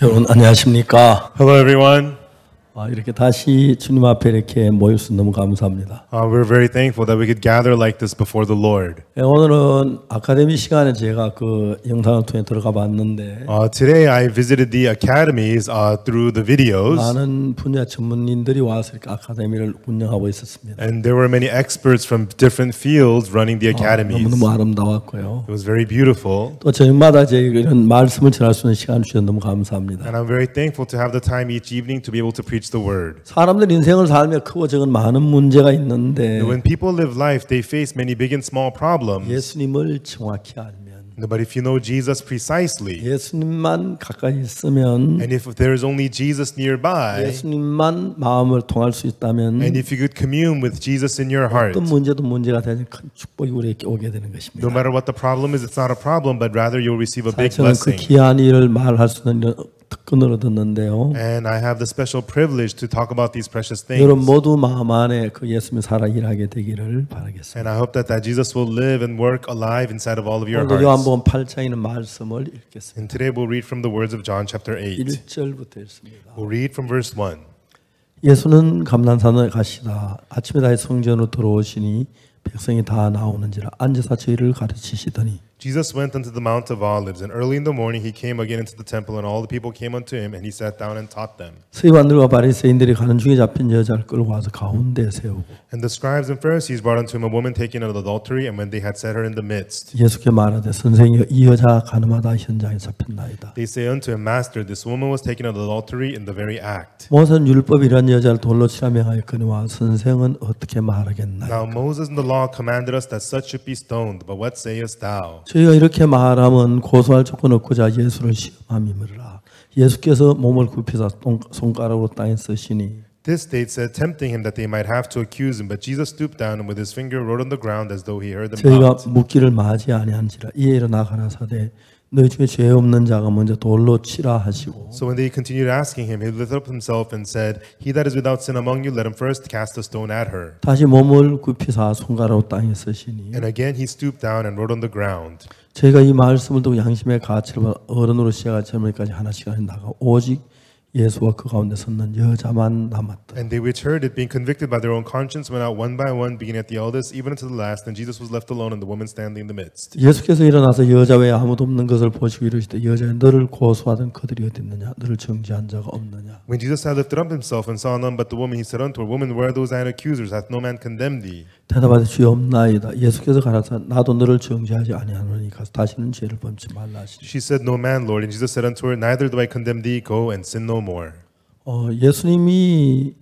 여러분 안녕하십니까? Hello, everyone. 이렇게 다시 주님 앞에 이렇게 모일 수 너무 감사합니다. We're very thankful that we could gather like this before the Lord. 오늘은 아카데미 시간에 제가 그 영상을 통해 들어가 봤는데 Today, I visited the academies through the videos, 많은 분야 전문인들이 와서 이렇게 아카데미를 운영하고 있었습니다. and there were many experts from different fields running the academies. 너무너무 아름다웠고요. It was very beautiful, 또 저녁마다 저희가 이런 말씀을 전할 수 있는 시간을 주셔서 너무 감사합니다. and I'm very thankful to have the time each evening to be able to preach the word. 사람들 인생을 살며 크고 작은 많은 문제가 있는데 When people live life, they face many big and small problems. 예수님을 정확히 알면 But if you know Jesus precisely, 예수님만 가까이 있으면 and if there is only Jesus nearby, 예수님만 마음을 통할 수 있다면 and if you could commune with Jesus in your heart, 어떤 문제도 문제가 되는 큰 축복이 우리에게 오게 되는 것입니다. no matter what the problem is, it's not a problem, but rather you'll receive a big 저는 그 blessing. 귀한 일을 말할 수 있는 이런 특권을 얻었는데요. And I have the special privilege to talk about these precious 여러분 things. 모두 마음 안에 그 예수님이 살아 일하게 되기를 바라겠습니다. And I hope that Jesus will live and work alive inside of all of your 오늘 hearts. 요한복음 8장에 있는 말씀을 읽겠습니다. And today we'll read from the words of John chapter 8. 1절부터 읽습니다. We'll read from verse 1. 예수는 감난산에 가시다 아침에 다시 성전으로 들어오시니 백성이 다 나오는지라 앉아서 저희를 가르치시더니 Jesus went unto the Mount of Olives, and early in the morning he came again into the temple, and all the people came unto him, and he sat down and taught them. 서기관들과 바리새인들이 가는 중에 잡힌 여자를 끌고 와서 가운데 세우고 And the scribes and Pharisees brought unto him a woman taken in adultery, and when they had set her in the midst, 예수께 말하되 선생이여 이 여자 가늠하다 현장에 잡힌나이다. they say unto him, Master, this woman was taken in adultery in the very act. 모세는 율법이 이런 여자를 돌로 치라 명하였거니와 선생은 어떻게 Now 말하겠나이까. Moses in the law commanded us that such should be stoned, but what sayest thou? 저희가 이렇게 말하면 고소할 조건 없고자 예수를 시험함이므라. 예수께서 몸을 굽히사 손가락으로 땅에 쓰시니 This they said, tempting him that they might have to accuse him. But Jesus stooped down and with his finger wrote on the ground as though he heard them 저희가 not. 묻기를 마지 아니한지라 이에 일어나 가라사대 너희 중에 죄 없는 자가 먼저 돌로 치라 하시고 So when they continued asking him, he lifted up himself and said, He that is without sin among you, let him first cast a stone at her. 다시 몸을 굽히사 손가락으로 땅에 쓰시니 And again he stooped down and wrote on the ground. 저희가 이 말씀을 듣고 양심의 가치를 어른으로 시작할 젊은이까지 하나씩 나가 오직 예수와 그 가운데 섰는 여자만 남았다. And they which heard it, being convicted by their own conscience, went out one by one, beginning at the eldest, even unto the last. And Jesus was left alone, and the woman standing in the midst. 예수께서 일어나서 여자 외에 아무도 없는 것을 보시고 이르시되 여자여 너를 고소하던 그들이 어디 있느냐 너를 정죄한 자가 없느냐. When Jesus had lifted up himself and saw none but the woman, he said unto her, Woman, where are those thine accusers? Hath no man condemned thee? 대답하되 주여 없나이다. 예수께서 가라사 나도 너를 정죄하지 아니하노니 가서 다시는 죄를 범치 말라 하시니. She said, No man, Lord. And Jesus said unto her, Neither do I condemn thee. Go and sin no more. 예수님이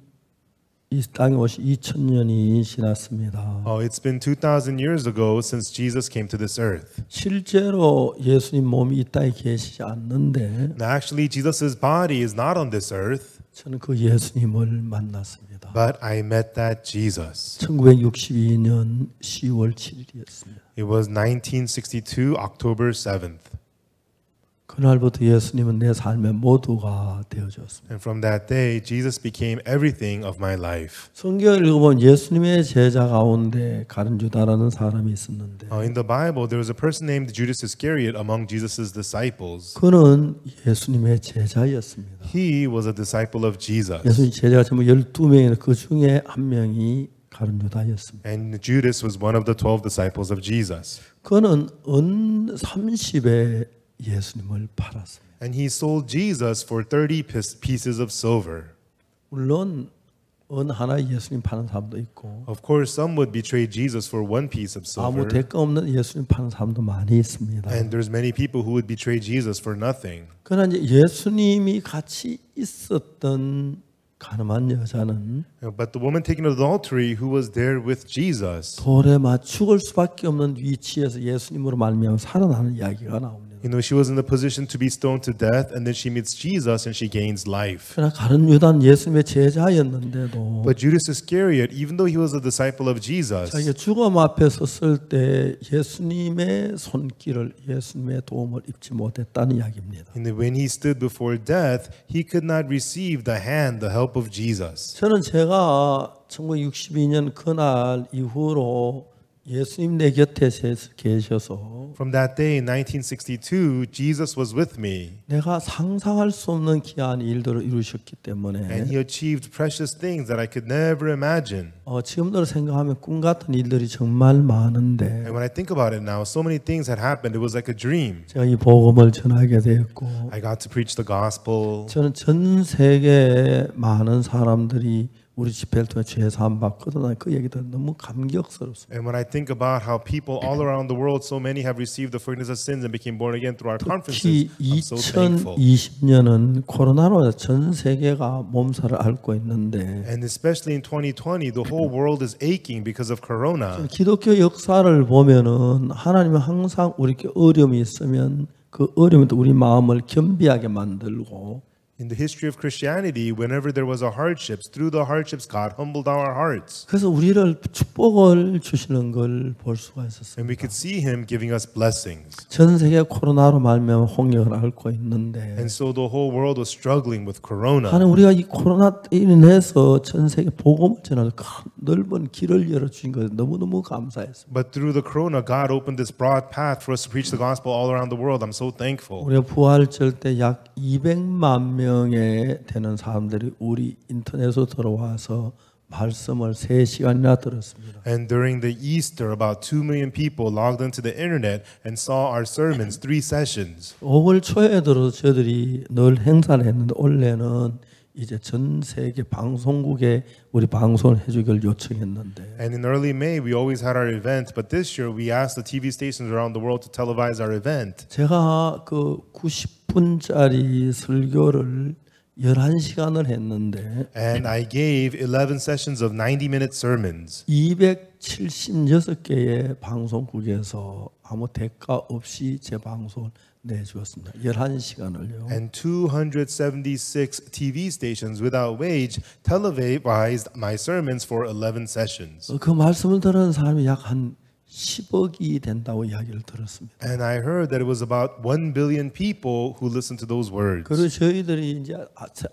이 땅에 오시 2000년이 지났습니다. It's been 2,000 years ago since Jesus came to this earth. 실제로 예수님 몸이 이 땅에 계시지 않는데 Now, actually, Jesus' body is not on this earth, 저는 그 예수님을 만났습니다. but I met that Jesus. 1962년 10월 7일이었습니다. It was 1962, October 7th. 그날부터 예수님은 내 삶의 모두가 되어졌습니다. And from that day, Jesus became everything of my life. 성경을 읽어보면 예수님의 제자 가운데 가룟 유다라는 사람이 있었는데 In the Bible, there was a person named Judas Iscariot among Jesus' disciples. 그는 예수님의 제자였습니다. He was a disciple of Jesus. 예수님 제자가 전부 12명인데 그 중에 한 명이 가룟 유다였습니다. And Judas was one of the 12 disciples of Jesus. 그는 은 30에 예수님을 팔았습니다. And he sold Jesus for 30 pieces of silver. 물론 은 하나에 예수님 파는 사람도 있고 Of course, some would betray Jesus for one piece of 아무 silver. 대가 없는 예수님 파는 사람도 많이 있습니다. And there's many people who would betray Jesus for nothing. 그러나 이제 예수님이 같이 있었던 가늠한 여자는 But the woman taken in adultery who was there with Jesus, 돌에 맞 죽을 수밖에 없는 위치에서 예수님으로 말미암아 살아나는 이야기가 나옵니다. she was in the position to be stoned to death, and then she meets Jesus and she gains life. 그러나 가룟 유다는 예수님의 제자였는데도 But Judas Iscariot, even though he was a disciple of Jesus, 자기가 죽음 앞에 섰을 때 예수님의 손길을 예수님의 도움을 입지 못했다는 이야기입니다. and when he stood before death, he could not receive the hand, the help of Jesus. 저는 제가 1962년 그날 이후로 예수님 내 곁에 계셔서 From that day in 1962, Jesus was with me, 내가 상상할 수 없는 귀한 일들을 이루셨기 and 때문에 He achieved precious things that I could never imagine. 지금대로 생각하면 꿈 같은 일들이 정말 많은데 And when I think about it now, so many things had happened. It was like a dream. 제가 이 복음을 전하게 되었고 I got to preach the gospel. 저는 전 세계 많은 사람들이 우리 집회를 통해 죄 사함 받거든. 난 그 얘기들 너무 감격스럽습니다. And when I think about how people all around the world, so many have received the forgiveness of sins and became born again through our 특히 conferences, I'm so thankful. 2020년은 코로나로 전 세계가 몸살을 앓고 있는데 And especially in 2020, the whole world is aching because of Corona. 기독교 역사를 보면은 하나님은 항상 우리께 어려움이 있으면 그 어려움도 우리 마음을 겸비하게 만들고 In the history of Christianity, whenever there was a hardships, through the hardships, God humbled our hearts. 그래서 우리를 축복을 주시는 걸 볼 수가 있었어요. And we could see Him giving us blessings. 전 세계 코로나로 말미암아 홍역을 앓고 있는데 And so the whole world was struggling with Corona. 하나님 우리가 이 코로나 인해서 전 세계 복음을 전할 큰 넓은 길을 열어주신 것에 너무너무 감사했습니다. But through the Corona, God opened this broad path for us to preach the gospel all around the world. I'm so thankful. 우리가 부활절 때 약 200만 명에 되는 사람들이 우리 인터넷으로 들어와서 말씀을 3시간이나 들었습니다. And during the Easter, about 2 million people logged into the internet and saw our sermons, 3 sessions. 5월 초에 들어서 저희들이 늘 행사를 했는데 올해는 이제 전 세계 방송국에 우리 방송을 해주길 요청했는데 And in early May, we always had our event, but this year we asked the TV stations around the world to televise our event. 제가 그 90분짜리 설교를 11시간을 했는데 And I gave 11 sessions of 90-minute sermons. 276개의 방송국에서 아무 대가 없이 제 방송을 내주었습니다. 11시간을요. And 276 TV stations without wage televised my sermons for 11 sessions. 그 말씀을 들은 사람이 약 한 10억이 된다고 이야기를 들었습니다. And I heard that it was about 1 billion people who listened to those words. 그리고 저희들이 이제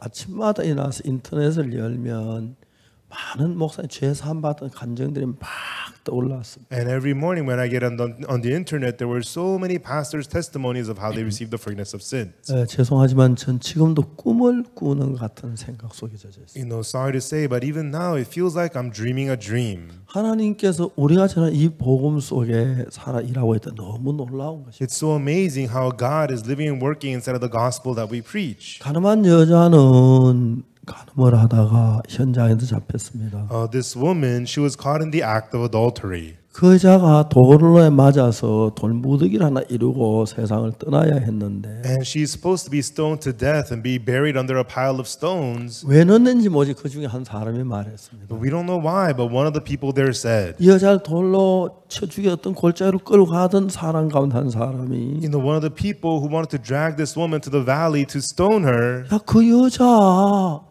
아침마다 일어나서 인터넷을 열면 많은 목사님 죄 사함 받은 간증들이 막 떠올랐습니다. And every morning when I get on the internet, there were so many pastors' testimonies of how they received the forgiveness of sins. 죄송하지만 전 지금도 꿈을 꾸는 것 같은 생각 속에 젖어 있어요. You know, sorry to say, but even now it feels like I'm dreaming a dream. 하나님께서 우리가 전한 이 복음 속에 살아 일하고 있다. 너무 놀라운 것이죠. It's so amazing how God is living and working inside of the gospel that we preach. 가늠한 여자는 간음을 하다가 현장에서 잡혔습니다. This woman, she was caught in the act of adultery. 그 여자가 돌로에 맞아서 돌무더기를 하나 이루고 세상을 떠나야 했는데 And she's supposed to be stoned to death and be buried under a pile of stones. 왜 넣는지 모르지 그 중에 한 사람이 말했습니다. But we don't know why, but one of the people there said, 이 여자를 돌로 쳐 죽였던 골짜기로 끌고 가던 사람 가운데 한 사람이 you know, one of the people who wanted to drag this woman to the valley to stone her, 야, 그 여자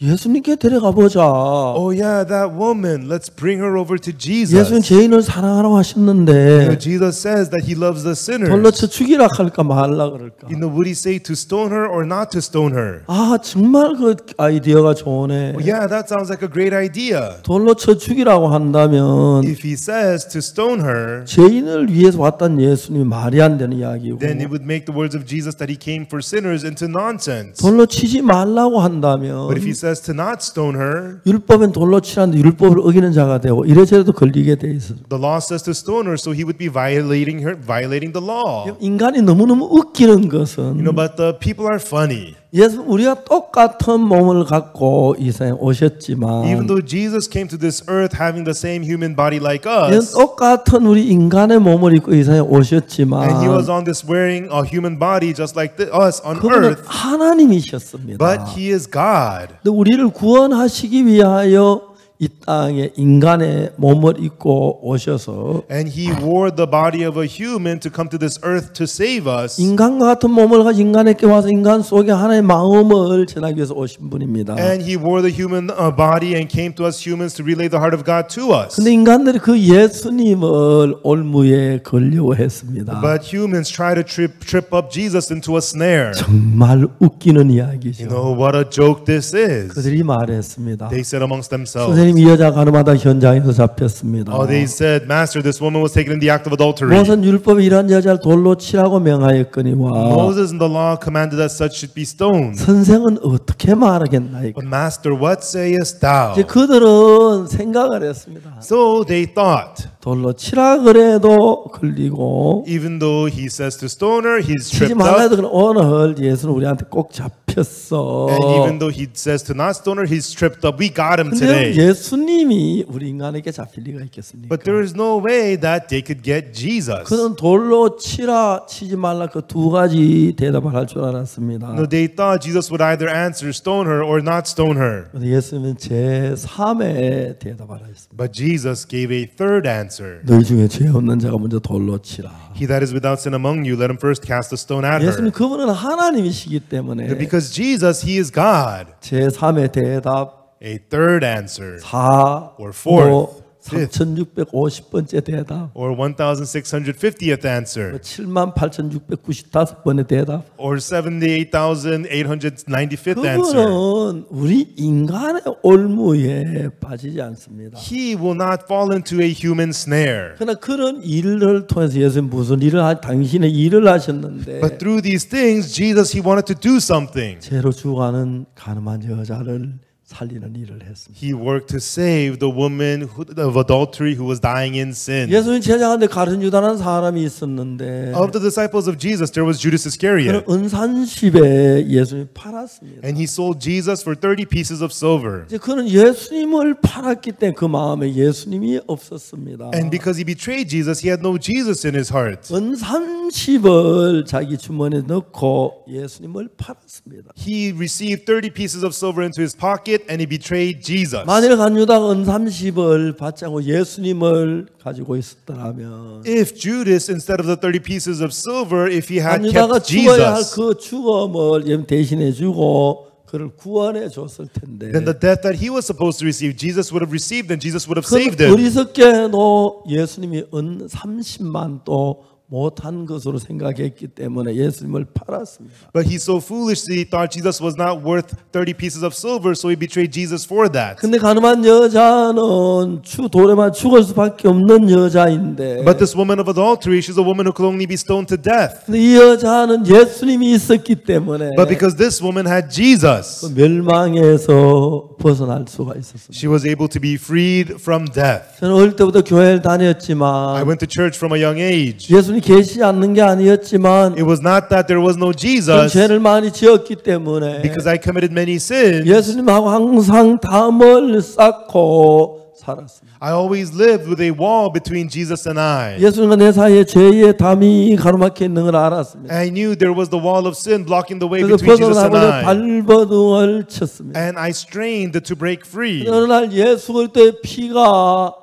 예수님께 데려가 보자. oh yeah, that woman, let's bring her over to 예수님 Jesus. 죄인을 사랑하라고 You know, 하셨는데 Jesus says that he loves the 돌로 sinners. 쳐 죽이라 할까 말라 그럴까. You know, would he say to stone her or not to stone her? 아 정말 그 아이디어가 좋네. Well, yeah, that sounds like a great idea. 돌로 쳐 죽이라고 한다면 If he says to stone her, 죄인을 위해서 왔다는 예수님이 말이 안 되는 이야기고 then it would make the words of Jesus that he came for sinners into nonsense. 돌로 치지 말라고 한다면 But if he says to not stone her, 율법엔 돌로 치라는데 율법을 어기는 자가 되고 이래저래도 걸리게 돼 있어. the law says to stone her, so he would be violating the law. 인간이 너무너무 웃기는 것은 You know, but the people are funny. 예수 우리가 똑같은 몸을 갖고 이 세상에 오셨지만 Even though Jesus came to this earth having the same human body like 이런 us, 똑같은 우리 인간의 몸을 입고 이 세상에 and he 오셨지만 was on this wearing a human body just like us on 그분은 earth, 하나님이셨습니다. but he is God. 근데 우리를 구원하시기 위하여 이 땅에 인간의 몸을 입고 오셔서 And he wore the body of a human to come to this earth to save us. 인간과 같은 몸을 가지고 인간에게 와서 인간 속에 하나님의 마음을 전하기 위해서 오신 분입니다. And he wore the human body and came to us humans to relay the heart of God to us. 근데 인간들이 그 예수님을 올무에 걸려고 했습니다. But humans try to trip up Jesus into a snare. 정말 웃기는 You 이야기죠. know what a joke this is. 그들이 말했습니다. They said amongst themselves, 선생님 이 여자 가늠하다 현장에서 잡혔습니다. Oh, they said, Master, this woman was taken in the act of adultery. 모세는 율법에 이러한 여자를 돌로 치라고 명하였거니와 Moses in the law commanded that such should be stoned. 선생은 어떻게 말하겠나이까? But Master, what sayest thou? 이제 그들은 생각을 했습니다. So they thought, 돌로 치라 그래도 걸리고 even though he says to stone her, he's 치지 tripped 말라 up. 해도 오늘 예수는 우리한테 꼭 잡혔어. And even though he says to not stone her, he's tripped up. We got him 근데 today. 예수님이 우리 인간에게 잡힐 리가 있겠습니까? But there is no way that they could get Jesus. 그는 돌로 치라 치지 말라 그 두 가지 대답을 할 줄 알았습니다. No, they thought Jesus would either answer stone her or not stone her. 그런데 예수님은 제3의 대답을 하셨습니다. But Jesus gave a third answer. 너희 중에 죄 없는 자가 먼저 돌로 치라. He that is without sin among you, let him first cast a stone at 예수님 her. 그분은 하나님이시기 때문에 Because Jesus, he is God. 제3의 대답 A third answer, 4, or fourth, 3650번째 대답 or 1,650th answer, 78,695번의 대답 or 78,895th answer. 그분은 우리 인간의 올무에 빠지지 않습니다. He will not fall into a human snare. 그러나 그런 일을 통해서 예수님 무슨 일을 당신의 일을 하셨는데 But through these things, Jesus, he wanted to do something. 죄로 죽어가는 가늠한 여자를 살리는 일을 했습니다. He worked to save the woman of adultery who was dying in sin. 예수님 제자가운데 가룟 유다라는 사람이 있었는데 Of the disciples of Jesus, there was Judas 그는 Iscariot. 은산십에 예수님이 팔았습니다. And he sold Jesus for 30 pieces of silver. 이제 그는 예수님을 팔았기 때문에 그 마음에 예수님이 없었습니다. And because he betrayed Jesus, he had no Jesus in his heart. 은산십을 자기 주머니에 넣고 예수님을 팔았습니다. He received 30 pieces of silver into his pocket and he betrayed Jesus. 만일 간유다가 은삼십을 받지 않고 예수님을 가지고 있었더라면 If Judas, instead of the 30 pieces of silver, if he had 간유다가 kept 죽어야 할 Jesus, 그 죽음을 대신해 주고 그를 구원해 줬을 텐데 then the death that he was supposed to receive, Jesus would have received and Jesus would have 그 saved him. 어리석게도 예수님이 은 30만 또 못한 것으로 생각했기 때문에 예수님을 팔았습니다. But he so foolishly thought Jesus was not worth 30 pieces of silver, so he betrayed Jesus for that. 근데 가늠한 여자는 돌에만 죽을 수밖에 없는 여자인데 But this woman of adultery, she's a woman who could only be stoned to death. 근데 이 여자는 예수님이 있었기 때문에 But because this woman had Jesus, 그 멸망에서 벗어날 수가 있었습니다. she was able to be freed from death. 저는 어릴 때부터 교회를 I 다녔지만 went to church from a young age. 예수님이 계시지 않는 게 아니었지만 It was not that there was no 전 Jesus, 죄를 많이 지었기 때문에 because I committed many sins. 예수님하고 항상 담을 쌓고 살았습니다. I always lived with a wall between Jesus and I. 예수님과 내 사이에 죄의 담이 가로막혀 있는 걸 알았습니다. I knew there was the wall of sin blocking the way 그래서 between Jesus and 벗어나고자 I. 발버둥을 쳤습니다. And I strained to break free. 어느 날 예수 그리스도의 피가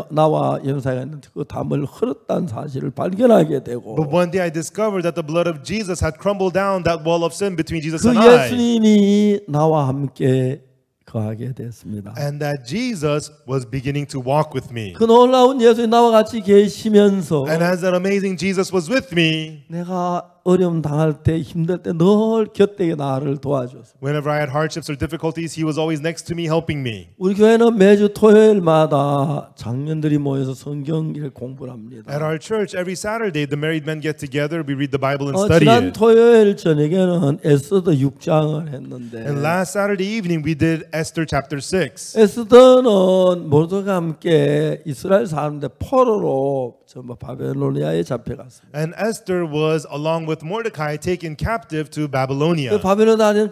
나와 연사가 있는데 그 담을 흘렀다는 사실을 발견하게 되고 But one day I discovered that the blood of Jesus had crumbled down that wall of sin between Jesus 그 and I. 예수님이 나와 함께 거하게 됐습니다. And that Jesus was beginning to walk with me. 그 놀라운 예수님 나와 같이 계시면서 And as that amazing Jesus was with me, 내가 어려움 당할 때 힘들 때 늘 곁에 나를 도와줬습니다. whenever I had hardships or difficulties, he was always next to me helping me. 우리 교회는 매주 토요일마다 장년들이 모여서 성경을 공부를 합니다. At our church, every Saturday, the married men get together, we read the Bible and study 지난 it. 토요일 저녁에는 에스더 6장을 했는데 And last Saturday evening, we did Esther chapter 6. 에스더는 모르드가 함께 이스라엘 사람들 포로로 전부 바벨로니아에 잡혀갔습니다. And Esther was, along with Mordecai, taken captive to Babylonia. 바벨로니아는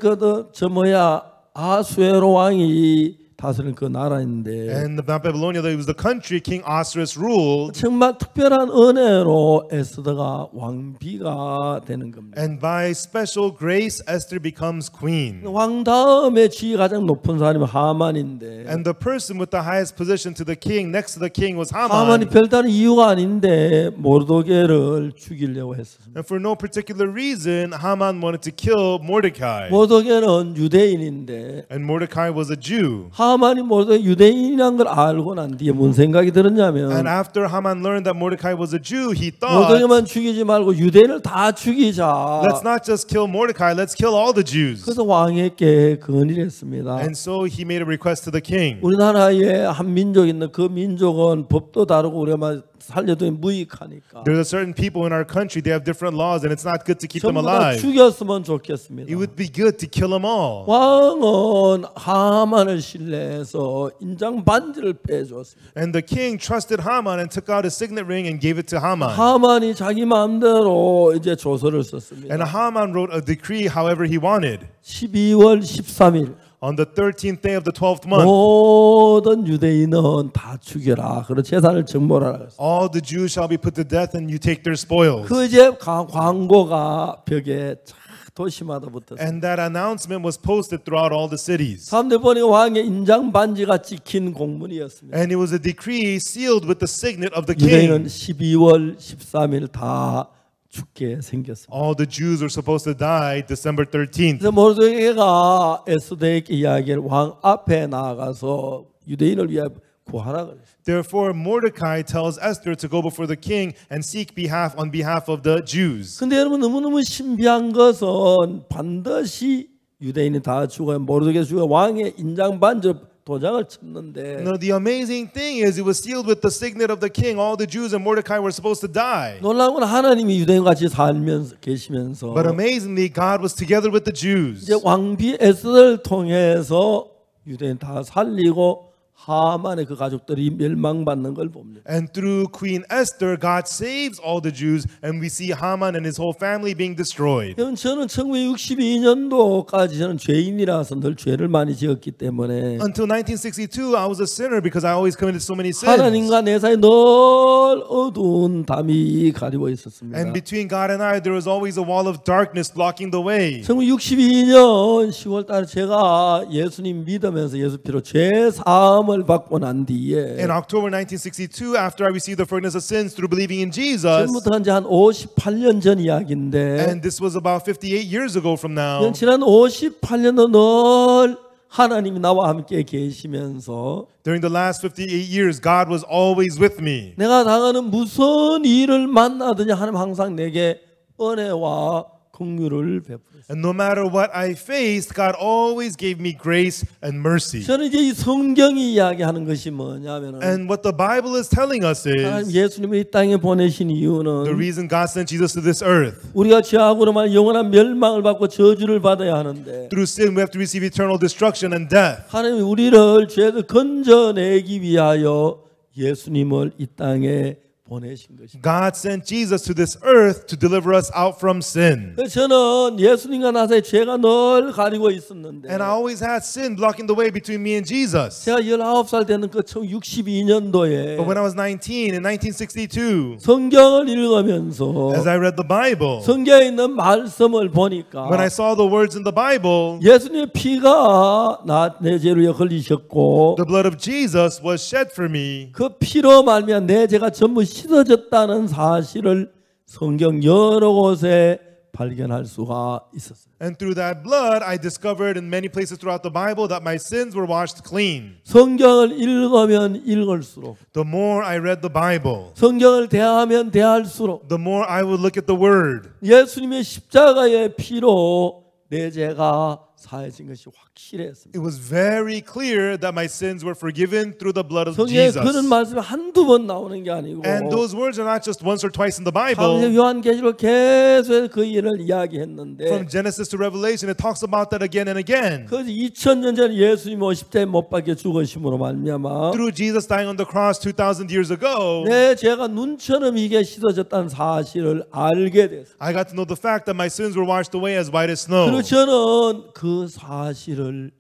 아수에로 왕이 다스린 그 나라인데 And the Babylonia, it was the country King Ahasuerus ruled. 정말 특별한 은혜로 에스더가 왕비가 되는 겁니다. And by special grace, Esther becomes queen. 왕 다음에 지위 가장 높은 사람이 하만인데 And the person with the highest position to the king, next to the king, was 하만이 Haman. 별다른 이유가 아닌데 모르드게를 죽이려고 했습니다. And for no particular reason, Haman wanted to kill Mordecai. 모르드게는 유대인인데 And Mordecai was a Jew. 하만이 모두 유대인이란 걸 알고 난 뒤에 무슨 생각이 들었냐면 And after Haman learned that Mordecai was a Jew, he thought, 모르게만 죽이지 말고 유대인을 다 죽이자. let's not just kill Mordecai, let's kill all the Jews. 그래서 왕에게 건의를 했습니다. And so he made a request to the king. 우리나라에 한 민족 있는 그 민족은 법도 다르고 우리가 막 살려두면 무익하니까 There's a certain people in our country, they have different laws and it's not good to keep them 전부 다 alive. 죽였으면 좋겠습니다. It would be good to kill them all. 왕은 하만을 신뢰해서 인장 반지를 빼줬습니다. And the king trusted Haman and took out his signet ring and gave it to Haman. 하만이 자기 마음대로 이제 조서를 썼습니다. And Haman wrote a decree however he wanted. 12월 13일 On the 13th day of the 12th month, 모든 유대인은 다 죽여라. 그리고 재산을 정벌하라. all the Jews shall be put to death and you take their spoils. 그 이제 광고가 벽에 쫙 도시마다 붙었어요. And that announcement was posted throughout all the cities. 사람들 보니까 왕의 인장 반지가 찍힌 공문이었습니다. And it was a decree sealed with the signet of the 유대인은 king. 12월 13일 다 죽게 생겼습니다. All the Jews were supposed to die December 13th. 그래서 모르드게가 에스더에게 이야기를 왕 앞에 나가서 유대인을 위해 구하라 그랬어요. Therefore, Mordecai tells Esther to go before the king and seek on behalf of the Jews. 근데 여러분 너무너무 신비한 것은 반드시 유대인이 다 죽어야 모르드게 죽어 왕의 인장 반지로 도장을 쳤는데 Now, the amazing thing is it was sealed with the signet of the king. All the Jews and Mordecai were supposed to die. 놀라운 건 하나님이 유대인과 같이 살면서 계시면서 But amazingly, God was together with the Jews. 이제 왕비 에스더를 통해서 유대인 다 살리고 하만의 그 가족들이 멸망받는 걸 봅니다. And through Queen Esther, God saves all the Jews, and we see Haman and his whole family being destroyed. 여러분 저는 1962년도까지 저는 죄인이라서 늘 죄를 많이 지었기 때문에 Until 1962, I was a sinner because I always committed so many sins. 하나님과 내 사이 늘 어두운 담이 가리고 있었습니다. And between God and I, there was always a wall of darkness blocking the way. 1962년 10월 달에 제가 예수님 믿으면서 예수 피로 죄 사함을 받고 난 뒤에 In October 1962, after I received the forgiveness of sins through believing in Jesus, 지금부터 한 58년 전 이야기인데 and this was about 58 years ago from now, 지난 58년도 늘 하나님이 나와 함께 계시면서 during the last 58 years, God was always with me. 내가 당하는 무슨 일을 만나든지 하나님 항상 내게 은혜와 긍휼을 베풀었어요. And no matter what I faced, God always gave me grace and mercy. 저는 이제 이 성경이 이야기하는 것이 뭐냐면은 And what the Bible is telling us 하나님 is 예수님을 이 땅에 보내신 the 이유는 reason God sent Jesus to this earth. 우리가 죄악으로 말 영원한 멸망을 받고 저주를 받아야 하는데 Through sin, we have to receive eternal destruction and death. 하나님이 우리를 죄에서 건져내기 위하여 예수님을 이 땅에 보내신 것입니다. God sent Jesus to this earth to deliver us out from sin. 그래서 저는 예수님과 나 사이 죄가 늘 가리고 있었는데 And I always had sin blocking the way between me and Jesus. 제가 19살 되는 그 1962년도에 But when I was 19 in 1962, 성경을 읽으면서 as I read the Bible, 성경에 있는 말씀을 보니까 when I saw the words in the Bible, 예수님의 피가 내 죄로 흘리셨고 the blood of Jesus was shed for me. 그 피로 말미암아 내 죄가 전부 씻어졌다는 사실을 성경 여러 곳에 발견할 수가 있었어요. And through that blood, I discovered in many places throughout the Bible that my sins were washed clean. 성경을 읽으면 읽을수록 The more I read the Bible, 성경을 대하면 대할수록 the more I would look at the Word. 예수님의 십자가의 피로 내 죄가 사해진 것이 확실했습니다. It was very clear that my sins were forgiven through the blood of 성경에 Jesus. 그런 말씀이 한두 번 나오는 게 아니고 And those words are not just once or twice in the 창세기 Bible. 요한계시록 계속 그 일을 이야기했는데 From Genesis to Revelation, it talks about that again and again. 그 2000년 전에 예수님 50대에 못 박혀 죽으심으로 말미암아 Through Jesus dying on the cross 2,000 years ago, 내 죄가 눈처럼 이게 씻어졌다는 사실을 알게 됐어요. I got to know the fact that my sins were washed away as white as snow. 그리고 저는 그 사실을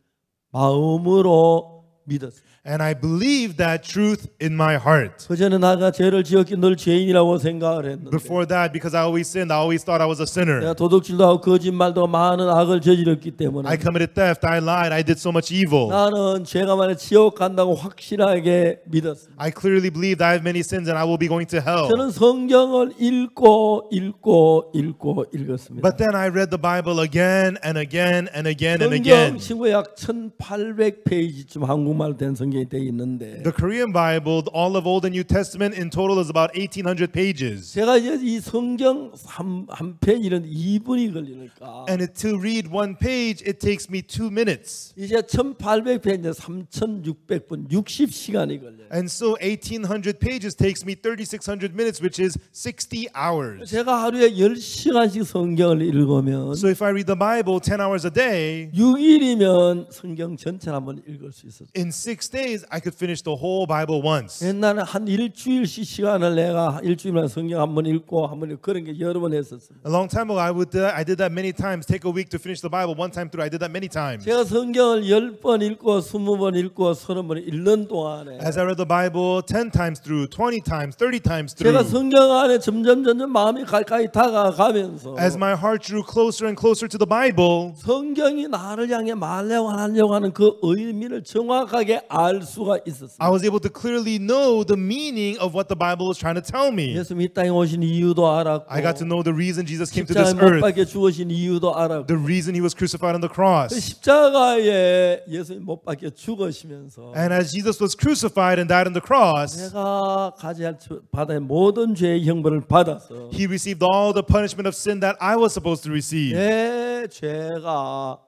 마음으로 믿었어요. And I believed that truth in my heart. 그 전에 내가 죄를 지었기 늘 죄인이라고 생각을 했는데 Before that, because I always sinned, I always thought I was a sinner. 내가 도둑질도 하고 거짓말도 많은 악을 저질렀기 때문에 I committed theft, I lied, I did so much evil. 나는 죄가 만에 지옥 간다고 확실하게 믿었습니다. I clearly believed I have many sins and I will be going to hell. 저는 성경을 읽고 읽었습니다. But then I read the Bible again and again and again and 성경 again. 친구 약 1800페이지쯤 한국말 한국말 된 성경이 돼 있는데 The Korean Bible, all of Old and New Testament in total is about 1,800 pages. 제가 이제 이 성경 한 페이지는 2분이 걸리니까 And to read one page, it takes me 2 minutes. 이제 1800페이지 3600분 60시간이 걸려요. And so 1,800 pages takes me 3,600 minutes, which is 60 hours. 제가 하루에 10시간씩 성경을 읽으면 So if I read the Bible 10 hours a day, 6일이면 성경 전체를 한번 읽을 수 있었어요. in 6 days, I could finish the whole Bible once. 옛날에 한 일주일씩 시간을 내가 일주일만 성경 한번 읽고 한번 읽고 그런 게 여러 번 했었어요. A long time ago, I did that many times. Take a week to finish the Bible one time through. I did that many times. 제가 성경을 10번 읽고 20번 읽고 30번 읽는 동안에 As I read the Bible 10 times through, 20 times, 30 times 제가 through, 성경 안에 점점 마음이 가까이 다가가면서 as my heart drew closer and closer to the Bible, 성경이 나를 향해 말하려고 하는 그 의미를 정확하게 알 수가 있었어요. I was able to clearly know the meaning of what the Bible was trying to tell me. 예수님 이 땅에 오신 이유도 알았고 I got to know the reason Jesus came to this 십자가에 못 earth, 박혀 죽으신 이유도 알았고 the reason he was crucified on the 그 cross. 십자가에 예수님 못 박혀 죽으시면서 And as Jesus was crucified and died on the cross, 내가 가져야 할 받아야 모든 죄의 형벌을 받아서 he received all the punishment of sin that I was supposed to receive. 내 죄가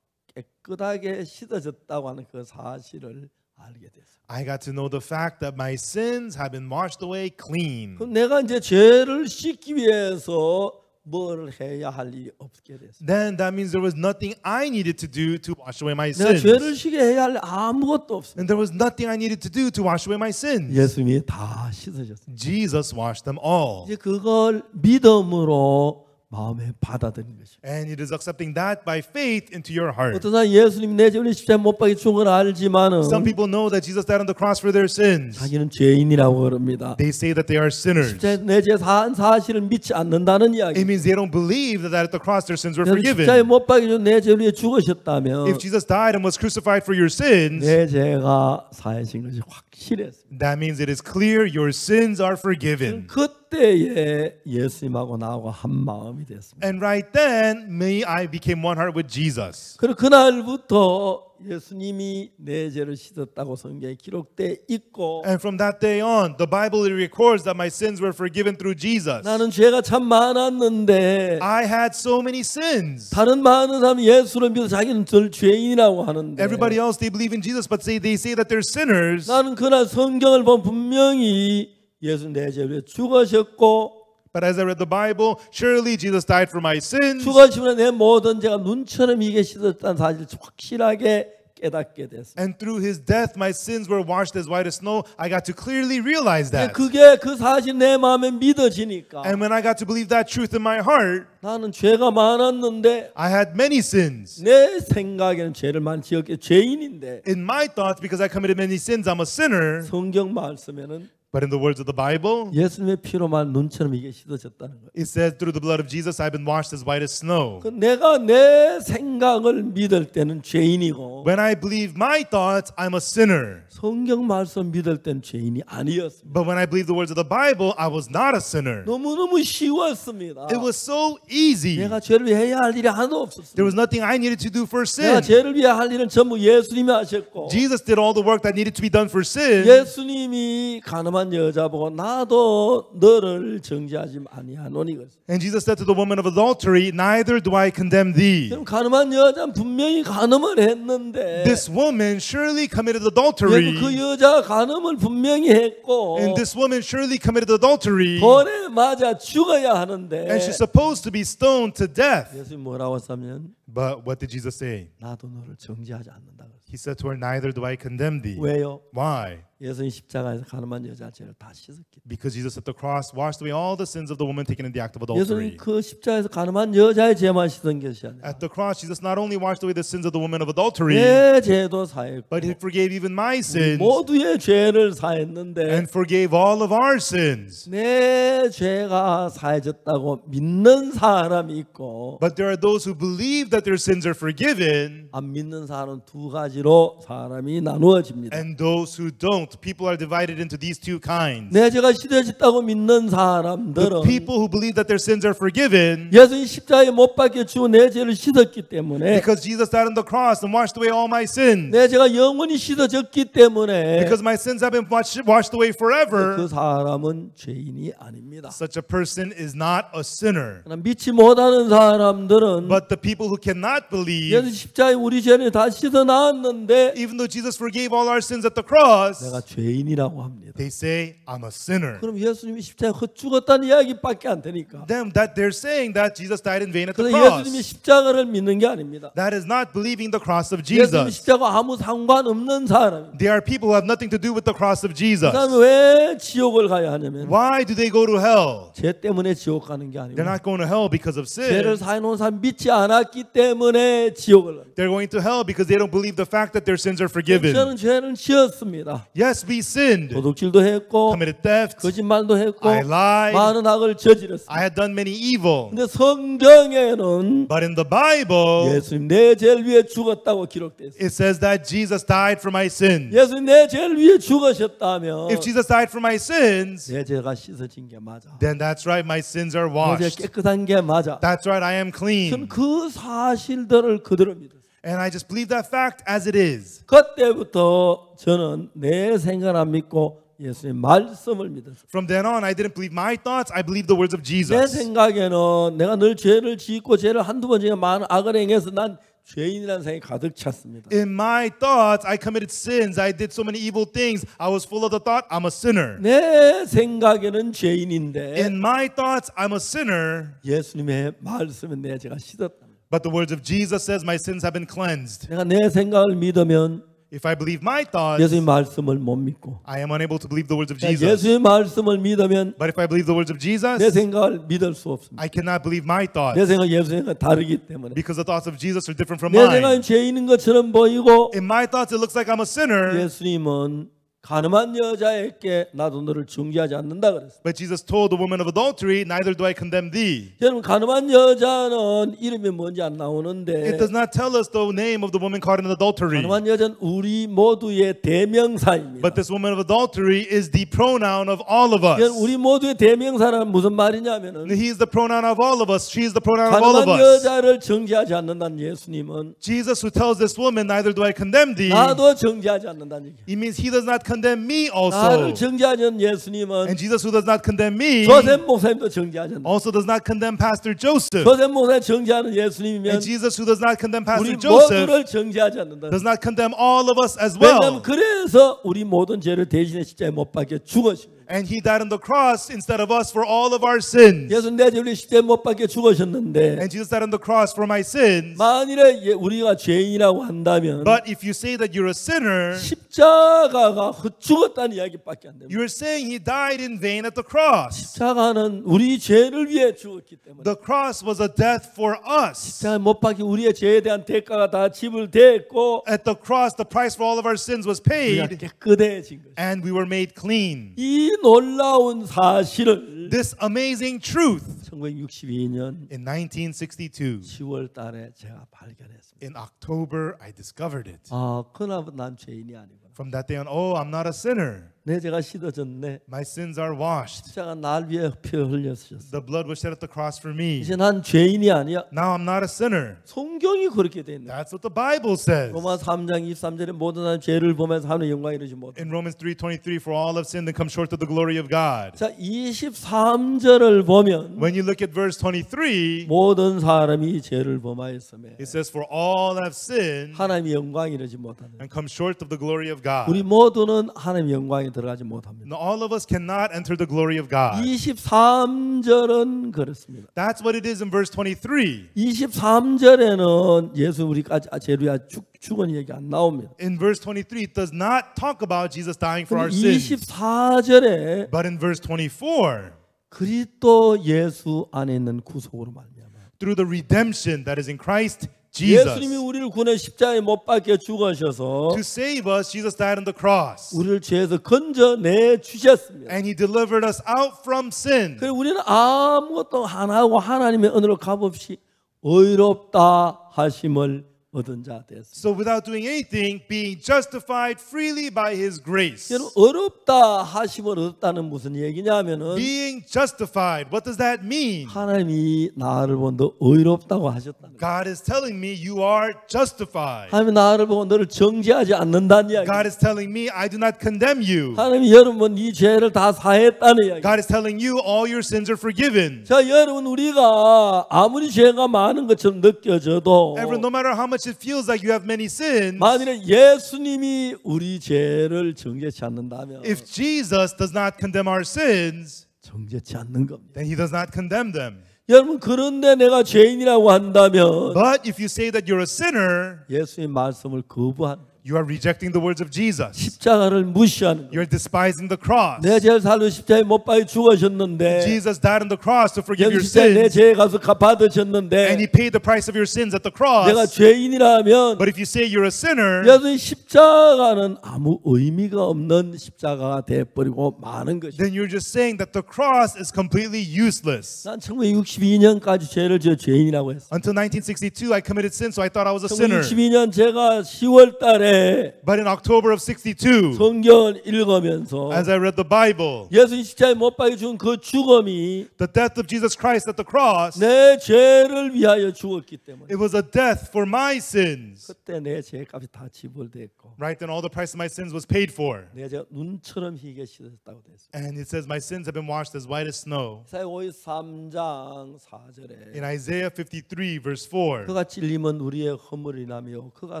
깨끗하게 씻어졌다고 하는 그 사실을 알게 됐어요. I got to know the fact that my sins have been washed away clean. 그럼 내가 이제 죄를 씻기 위해서 뭘 해야 할 일이 없게 됐어요. Then that means there was nothing I needed to do to wash away my 내가 sins. 죄를 씻게 해야 할 아무것도 없어요. And there was nothing I needed to do to wash away my sins. 예수님이 다 씻으셨어요. Jesus washed them all. 이제 그걸 믿음으로 마음에 받아들이는 것입니다. And it is accepting that by faith into your heart. 어떤 사람 예수님이 내 죄를 십자가에 못 박혀 죽은 걸 알지만은 Some people know that Jesus died on the cross for their sins. 자기는 죄인이라고 그럽니다. They say that they are sinners. 십자가에 내 죄 산 사실을 믿지 않는다는 이야기. It means they don't believe that at the cross their sins were 십자가에 forgiven. 못 박혀 내 죄를 위해 죽으셨다면 If Jesus died and was crucified for your sins, 내 죄가 사해진 것이 확실했습니다. that means it is clear your sins are forgiven. 그때에 예수님하고 나하고 한 마음이 됐습니다. And right then, I became one heart with Jesus. 그리고 그날부터 예수님이 내 죄를 씻었다고 성경에 기록돼 있고 And from that day on, the Bible records that my sins were forgiven through Jesus. 나는 죄가 참 많았는데 I had so many sins. 다른 많은 사람이 예수를 믿어 자기는 덜 죄인이라고 하는데 Everybody else, they believe in Jesus, but they say that they're sinners. 나는 그날 성경을 보면 분명히 예수 내 죄를 위해 죽으셨고 But as I read the Bible, surely Jesus died for my sins. 죽으시면 내 모든 죄가 눈처럼 이게 씻었다는 사실을 확실하게 깨닫게 됐습니다. And through his death, my sins were washed as white as snow. I got to clearly realize that. 그게 그 사실 내 마음에 믿어지니까 And when I got to believe that truth in my heart, 나는 죄가 많았는데 I had many sins. 내 생각에는 죄를 많이 지었기에 죄인인데 In my thoughts, because I committed many sins, I'm a sinner. 성경 말씀에는 But in the words of the Bible, 예수님의 피로만 눈처럼 이게 씻어졌다는 거예요. it says, through the blood of Jesus, I've been washed as white as snow. 내가 내 생각을 믿을 때는 죄인이고 When I believe my thoughts, I'm a sinner. 성경 말씀 믿을 때는 죄인이 아니었습니다. But when I believe the words of the Bible, I was not a sinner. 너무너무 쉬웠습니다. It was so easy. 내가 죄를 위해 해야 할 일이 하나도 없었습니다. There was nothing I needed to do for 내가 sin. 죄를 위해 할 일은 전부 예수님이 하셨고 Jesus did all the work that needed to be done for sin. 예수님이 가늠한 여자 보고 나도 너를 정죄하지 아니하노니. And Jesus said to the woman of adultery, neither do I condemn thee. 그럼 가늠한 여자는 분명히 가늠을 했는데 This woman surely committed adultery. 그 여자 가늠을 분명히 했고 And this woman surely committed adultery. 돌에 맞아 죽어야 하는데 And she's supposed to be stoned to death. 예수님 뭐라고 했냐면 But what did Jesus say? 나도 너를 정죄하지 않는다. He said to her, neither do I condemn thee. 왜요? Why? 예수님 십자가에서 가늠한 여자 죄를 다 씻었기. Because Jesus at the cross washed away all the sins of the woman taken in the act of 예수님 adultery. 그 십자가에서 가늠한 여자의 죄만 씻은 것이 아니라 At the cross, Jesus not only washed away the sins of the woman of adultery, 내 죄도 사했고 but he forgave even my sins 모두의 죄를 사했는데 and forgave all of our sins. 내 죄가 사해졌다고 믿는 사람이 있고 But there are those who believe that their sins are forgiven, 안 믿는 사람은 두 가지로 사람이 나누어집니다. and those who don't. don't. People are divided into these two kinds. 내 죄가 씻어졌다고 믿는 The 사람들은 people who believe that their sins are forgiven 예수님 십자가에 못 박혀 죽어 내 죄를 씻었기 때문에 because Jesus died on the cross and washed away all my sins. 내 죄가 영원히 씻어졌기 때문에 Because my sins have been washed away forever. 그 사람은 죄인이 아닙니다. Such a person is not a sinner. 그러나 믿지 못하는 사람들은 But the people who cannot believe, 예수 십자가에 우리 죄를 다 씻어 나왔는데 even though Jesus forgave all our sins at the cross, 내가 죄인이라고 합니다. they say, I'm a sinner. 그럼 예수님이 십자가에 죽었다는 이야기밖에 안 되니까. Them that they're saying that Jesus died in vain at the 그래서 예수님이 cross. 십자가를 믿는 게 아닙니다. That is not believing the cross of 예수님 Jesus. 십자가 아무 상관없는 사람입니다. They are people who have nothing to do with the cross of Jesus. 그다음에 왜 지옥을 가야 하냐면 Why do they go to hell? 죄 때문에 지옥 가는 게 아니고 They're not going to hell because of 죄를 sin. 사해놓은 사람 믿지 않았기 때문에 지옥을 가요. They're going to hell because they don't believe the fact that their sins are forgiven. 저는 죄를 지었습니다. Yes, we sinned, 도둑질도 했고 committed theft, 거짓말도 했고 I lied, 많은 악을 저질렀습니다. I had done many evil. 근데 성경에는 But in the Bible, 예수님 내 죄를 위해 죽었다고 기록되어 있어요. it says that Jesus died for my sins. 예수님 내 죄를 위해 죽으셨다면 If Jesus died for my sins, 내 죄가 씻어진 게 맞아. then that's right, my sins are 내 죄 washed. 깨끗한 게 맞아. That's right, I am 저는 clean. 그 사실들을 그대로 믿었어요. And I just believe that fact as it is. 그때부터 저는 내 생각 안 믿고 예수님 말씀을 믿었어요. From then on, I didn't believe my thoughts, I believed the words of 내 Jesus. 생각에는 내가 늘 죄를 짓고 죄를 한두 번 중에 많은 악을 행해서 난 죄인이라는 생각이 가득 찼습니다. In my thoughts, I committed sins. I did so many evil things. I was full of the thought, I'm a sinner. 내 생각에는 죄인인데 In my thoughts, I'm a sinner. 예수님의 말씀은 내 죄가 씻었다. But the words of Jesus says my sins have been cleansed. 내가 내 생각을 믿으면 If I believe my thoughts, 예수님 말씀을 못 믿고 I am unable to believe the words of 내가 Jesus. 예수님 말씀을 믿으면 But if I believe the words of 내 Jesus, 생각을 믿을 수 없습니다. I cannot believe my 내 thoughts 생각 예수님과 다르기 때문에 because the thoughts of Jesus are different from 내 mine. 생각은 죄인인 것처럼 보이고 In my thoughts, it looks like I'm a sinner. 예수님은 가늠한 여자에게 나도 너를 중지하지 않는다 그랬어요. But Jesus told the woman of adultery, neither do I condemn thee. 여러분 가늠한 여자는 이름이 뭔지 안 It 나오는데 does not tell us the name of the woman caught in adultery. 가늠한 여자는 우리 모두의 대명사입니다. But this woman of adultery is the pronoun of all of us. 우리 모두의 대명사는 무슨 말이냐면은 He is the pronoun of all of us. She is the pronoun of all of 가늠한 us. 여자를 정죄하지 않는다는 예수님은 Jesus who tells this woman, neither do I condemn thee, 나도 정죄하지 않는다는 얘기예요. he means he does not condemn me 나를 also. 정죄하지 않는 예수님은 And Jesus who does not condemn me 조셉 목사님도 정죄하지 않는다. also does not condemn Pastor Joseph. 조셉 목사님 정죄하는 예수님이면 And Jesus who does not condemn 우리 Pastor Joseph 모두를 정죄하지 않는다. does not condemn all of us as 왜냐하면 well. 그래서 우리 모든 죄를 대신해 십자가에 못 박혀 죽으십니다. And he died on the cross instead of us for all of our sins. 예수 내 죄를 십자가에 못 박혀 죽으셨는데 And Jesus died on the cross for my sins. 만일에 우리가 죄인이라고 한다면 But if you say that you're a sinner, 십자가가 죽었다는 이야기밖에 안 됩니다. you're saying he died in vain at the cross. 십자가는 우리 죄를 위해 죽었기 때문에 The cross was a death for us. 십자가에 못 박혀 우리의 죄에 대한 대가가 다 지불됐고 At the cross, the price for all of our sins was 우리가 paid, 깨끗해진 것입니다. and we were made clean. 이 놀라운 사실을 This amazing truth 1962년 in 1962, 10월 달에 제가 발견했습니다. in October, I discovered it. 그날부터 난 죄인이 아니구나. From that day on, oh, I'm not a sinner. 내 죄가 씻어졌네. My sins are washed. 십자가 날 위해 피 흘렸으셨어. The blood was shed at the cross for me. 이제 난 죄인이 아니야. Now I'm not a sinner. 성경이 그렇게 돼 있네. That's what the Bible says. 로마 3장 23절에 모든 사람 죄를 보면서 하는 영광 이루지 못해. In Romans 3:23, for all have sinned and come short of the glory of God. 자, 23절을 보면 When you look at verse 23, 모든 사람이 죄를 범하였으며 it says, for all have sinned 하나님의 영광 이루지 못하는. and come short of the glory of God. 우리 모두는 하나님의 영광에 들어가지 못합니다. Now, all of us cannot enter the glory of God. 23절은 그렇습니다. That's what it is in verse 23. 23절에는 예수 우리까지 죄를 위하여 죽은 얘기 안 나옵니다. In verse 23, it does not talk about Jesus dying for our sins. 24절에 But in verse 24, 그리스도 예수 안에 있는 구속으로 말미암아 through the redemption that is in Christ Jesus. 예수님이 우리를 구원해 십자가에 못 박혀 죽으셔서 To save us, Jesus died on the cross. 우리를 죄에서 건져내 주셨습니다. And he delivered us out from sin. 그리고 우리는 아무것도 안 하고 하나님의 은혜로 값없이 의롭다 하심을 얻은 자 됐습니다. So without doing anything, being justified freely by His grace. 여러분 어렵다 하시면 어렵다는 무슨 얘기냐면은 Being justified, what does that mean? 하나님이 나를 보고 의롭다고 하셨다는 거예요. God is telling me you are justified. 하나님이 나를 보고 너를 정죄하지 않는다는 이야기. God is telling me I do not condemn you. 하나님이 여러분 네 죄를 다 사했다는 이야기. God is telling you all your sins are forgiven. 자, 여러분 우리가 아무리 죄가 많은 것처럼 느껴져도 Everyone, no matter how much it feels like you have many sins, 만일에 예수님이 우리 죄를 정죄치 않는다면 if Jesus does not condemn our sins, 정죄치 않는 겁니다. then He does not condemn them. 여러분 그런데 내가 죄인이라고 한다면 But if you say that you're a sinner, 예수의 말씀을 거부한 you are rejecting the words of Jesus. 십자가를 무시하는 You're despising the cross. 내 죄를 살로 십자가에 못 박혀 죽으셨는데 Jesus died on the cross to forgive your 십자가에 내 sins, 죄에 가서 and 받으셨는데 He paid the price of your sins at the 내가 cross. 죄인이라면 But if you say you're a sinner, 예수의 십자가는 아무 의미가 없는 십자가가 돼버리고 마는 것이다. then you're just saying that the cross is completely useless. 난 1962년까지 죄를 저 죄인이라고 했어. Until 1962, I committed sin, so I thought I was a sinner. 1962년 제가 10월 달에 But in October of 62, 성경을 읽으면서 as I read the Bible, 예수님 십자가에 못 박혀 죽은 그 죽음이 the death of Jesus Christ at the cross, 내 죄를 위하여 죽었기 때문에 it was a death for my sins. 그때 내 죄값이 다 지불됐고 Right then, all the price of my sins was paid for. 내 죄가 눈처럼 희게 씻었다고 됐습니다. And it says, my sins have been washed as white as snow. 이사야 53장 4절에 In Isaiah 53, verse 4, 그가 찔림은 우리의 허물이라며 그가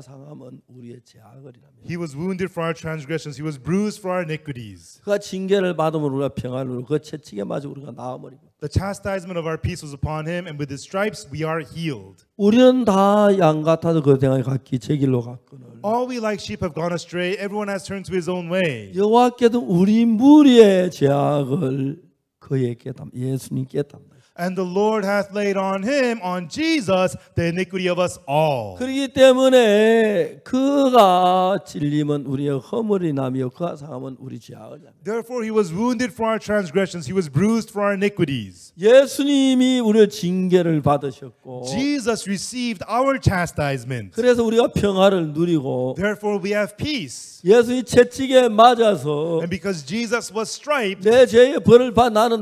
상함은 우리의 죄악이라며 He was wounded for our transgressions, He was bruised for our iniquities. 그가 징계를 받으면 우리가 평안을 누리고 그 채찍에 맞아 우리가 나음을 입었다. The chastisement of our peace was upon Him, and with His stripes we are healed. 우리는 다 양 같아서 그 생각이 각기 제 길로 갔거늘 All we like sheep have gone astray, everyone has turned to his own way. 여호와께도 우리 무리의 죄악을 그에게 예수님께 담다. And the Lord hath laid on Him, on Jesus, the iniquity of us all. 그렇기 때문에 그가 찔림은 우리의 허물이 나며 그가 상함은 우리 죄악을 나며 Therefore He was wounded for our transgressions, He was bruised for our iniquities. 예수님이 우리의 징계를 받으셨고 Jesus received our chastisement. 그래서 우리가 평화를 누리고 Therefore we have peace. 예수의 채찍에 맞아서 And because Jesus was striped, 내 죄의 벌을 받아 나는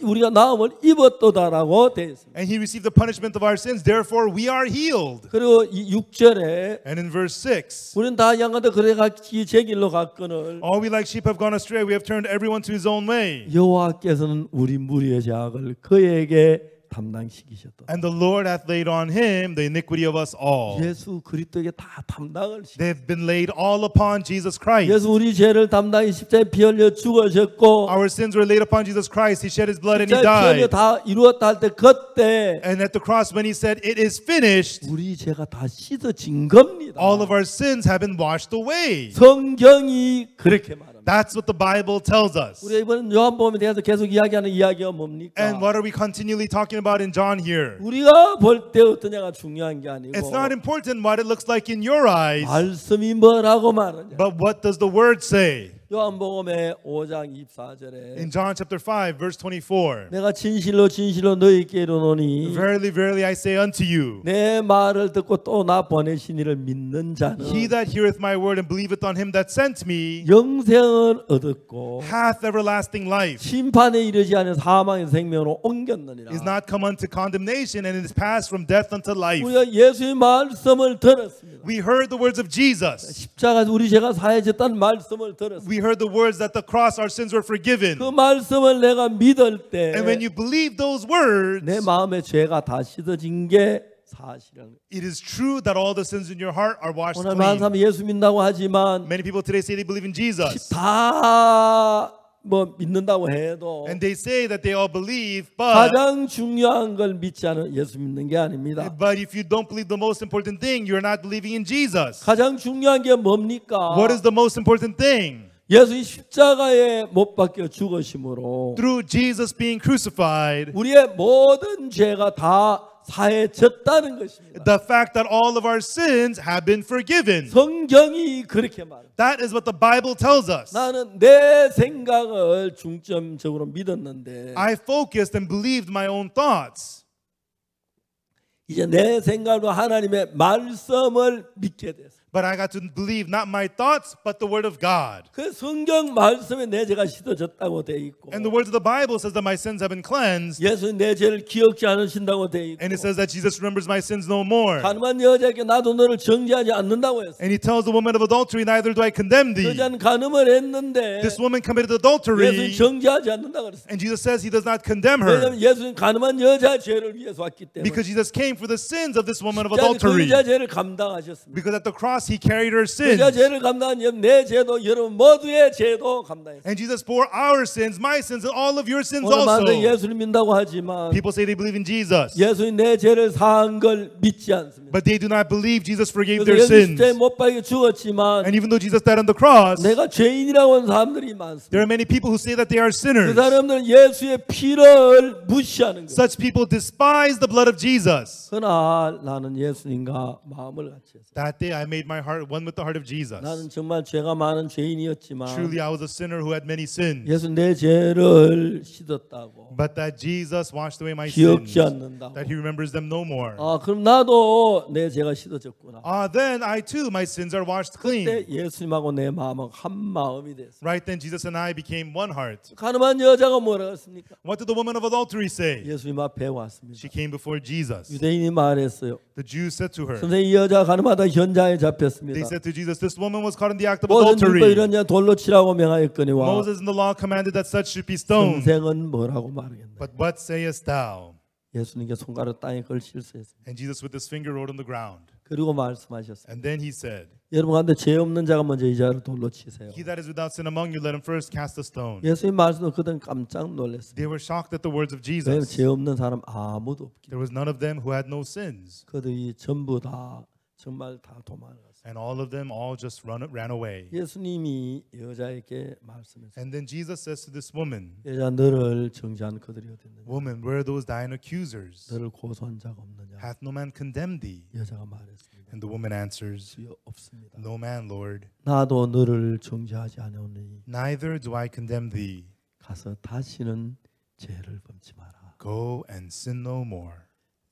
우리가 나음을 입었도다라고 되어 있습니다. and He received the punishment of our sins, therefore we are healed. 그리고 이 6절에 And in verse 6, 우리는 다 양가도 그래 같이 제 길로 갔거늘 all we like sheep have gone astray, we have turned everyone to his own way. 여호와께서는 우리 무리의 죄악을 그에게 담당시키셨다. And the Lord hath laid on Him the iniquity of us all. 예수 그리스도에게 다 담당을 시켰다. They've been laid all upon Jesus Christ. 예수 우리 죄를 담당히 십자가에 피 흘려 죽으셨고 Our sins were laid upon Jesus Christ. He shed His blood and He 십자가에 피 흘려 died. 다 이루었다 할 때 그때 And at the cross when He said, it is finished, 우리 죄가 다 씻어진 겁니다. all of our sins have been washed away. 성경이 그렇게 말합니다. That's what the Bible tells us. 우리 이번 요한복음에 대해서 계속 이야기하는 이야기가 뭡니까? And what are we continually talking about in John here? 우리가 볼 때 어떠냐가 중요한 게 아니고 It's not important what it looks like in your eyes, 말씀이 뭐라고 말하냐. but what does the Word say? 요한복음의 5장 24절에 In John chapter 5, verse 24, 내가 진실로 진실로 너희에게 이르노니 Verily, verily, I say unto you, 내 말을 듣고 또 나 보내신 이를 믿는 자는 He that heareth my word and believeth on Him that sent me 영생을 얻었고 hath everlasting life, 심판에 이르지 않은 사망의 생명으로 옮겼느니라. is not come unto condemnation, and is passed from death unto life. 우리가 예수의 말씀을 들었습니다. We heard the words of Jesus. 십자가에서 우리 죄가 사해졌다는 말씀을 들었습니다. We heard the words that the cross our sins were forgiven. 그 말씀을 내가 믿을 때 And when you believe those words, 내 마음의 죄가 다 씻어진 게 사실은. it is true that all the sins in your heart are washed 오늘 많은 clean. 사람이 예수 믿는다고 하지만 Many people today say they believe in Jesus. 다 뭐 믿는다고 해도 And they say that they all believe, but 가장 중요한 걸 믿지 않은 예수 믿는 게 아닙니다. if you don't believe the most important thing, you're not believing in Jesus. 가장 중요한 게 뭡니까? What is the most important thing? 예수의 십자가에 못 박혀 죽으심으로 Through Jesus being crucified, 우리의 모든 죄가 다 사해졌다는 것입니다. the fact that all of our sins have been forgiven. 성경이 그렇게 말합니다. That is what the Bible tells us. 나는 내 생각을 중점적으로 믿었는데 I focused and believed my own thoughts. 이제 내 생각으로 하나님의 말씀을 믿게 됐어요. But I got to believe not my thoughts, but the word of God. 그 성경 말씀에 내 죄가 씻어졌다고 돼 있고, And the words of the Bible says that my sins have been cleansed. 예수님 내 죄를 기억지 않으신다고 돼 있고, And it says that Jesus remembers my sins no more. 가늠한 여자에게 나도 너를 정죄하지 않는다고 했어요. And he tells the woman of adultery, neither do I condemn thee. 여자는 가늠을 했는데 This woman committed 예수님 adultery. 정죄하지 않는다고 그랬어요. And Jesus says he does not condemn her. 왜냐하면 예수님 가늠한 여자의 죄를 위해서 왔기 때문에. Because Jesus came for the sins of this woman of 그 adultery. 여자 죄를 감당하셨습니다. Because at the cross he carried her 그 여자 sins. 죄를 감당한 내 죄도 여러분 모두의 죄도 감당했어요. And Jesus bore our sins, my sins, and all of your sins 오늘 많은 also. 예수를 믿는다고 하지만 People say they believe in Jesus, 예수님 내 죄를 사한 걸 믿지 않습니다. but they do not believe Jesus forgave 그래서 their 예수 sins. 십자가에 못 박혀 죽었지만 And even though Jesus died on the cross, 내가 죄인이라고 하는 사람들이 많습니다. there are many people who say that they are 그 sinners. 사람들은 예수의 피를 무시하는 거예요. Such people despise the blood of Jesus. 그날 나는 예수님과 마음을 같이 했어요. That day I made my heart one with the heart of Jesus. 나는 정말 죄가 많은 죄인이었지만 Truly I was a sinner who had many sins. 예수 내 죄를 씻었다고, But that Jesus washed away my sins. 기억지 않는다고. That he remembers them no more. 그럼 나도 내 죄가 씻어졌구나. Then I too, my sins are washed 그때 clean. 예수님하고 내 마음은 한 마음이 됐어요. Right then Jesus and I became one heart. 가늠한 여자가 뭐라고 했습니까? What did the woman of adultery say? 예수님 앞에 왔습니다. She came before Jesus. 유대인이 말했어요. The Jews said to her, 선생님, 이 여자 가늠하다 현장에 they 잡혔습니다. said to Jesus, this woman was caught in the act of 모든 율법 adultery. 이런 자 돌로 치라고 명하였거니와 Moses in the law commanded that such should be stoned. 선생은 뭐라고 말하겠나? But what sayest thou? 예수님께 손가락 땅에 걸칠수했습니다. And Jesus with his finger wrote on the ground. 그리고 말씀하셨어요. And then he said, 여러분 가운데 죄 없는 자가 먼저 이 자를 돌로 치세요. he that is without sin among you, let him first cast a stone. 예수님 말씀도 그들은 깜짝 놀랐어요. They were shocked at the words of 왜냐하면 Jesus. 죄 없는 사람 아무도 없기. There was none of them who had no sins. 그들이 전부 다 정말 다 도망갔어요. And all of them all just ran away. 예수님이 여자에게 말씀했어요. And then Jesus says to this woman, 여자, 너를 정죄한 그들이 어딨느냐? woman, where are those thine accusers? 너를 고소한 자가 없느냐? Hath no man condemned thee? 여자가 말했습니다. And the woman answers, 주여, 없습니다. no man, Lord. 나도 너를 정죄하지 않으니 Neither do I condemn thee. 가서 다시는 죄를 범치 마라. Go and sin no more.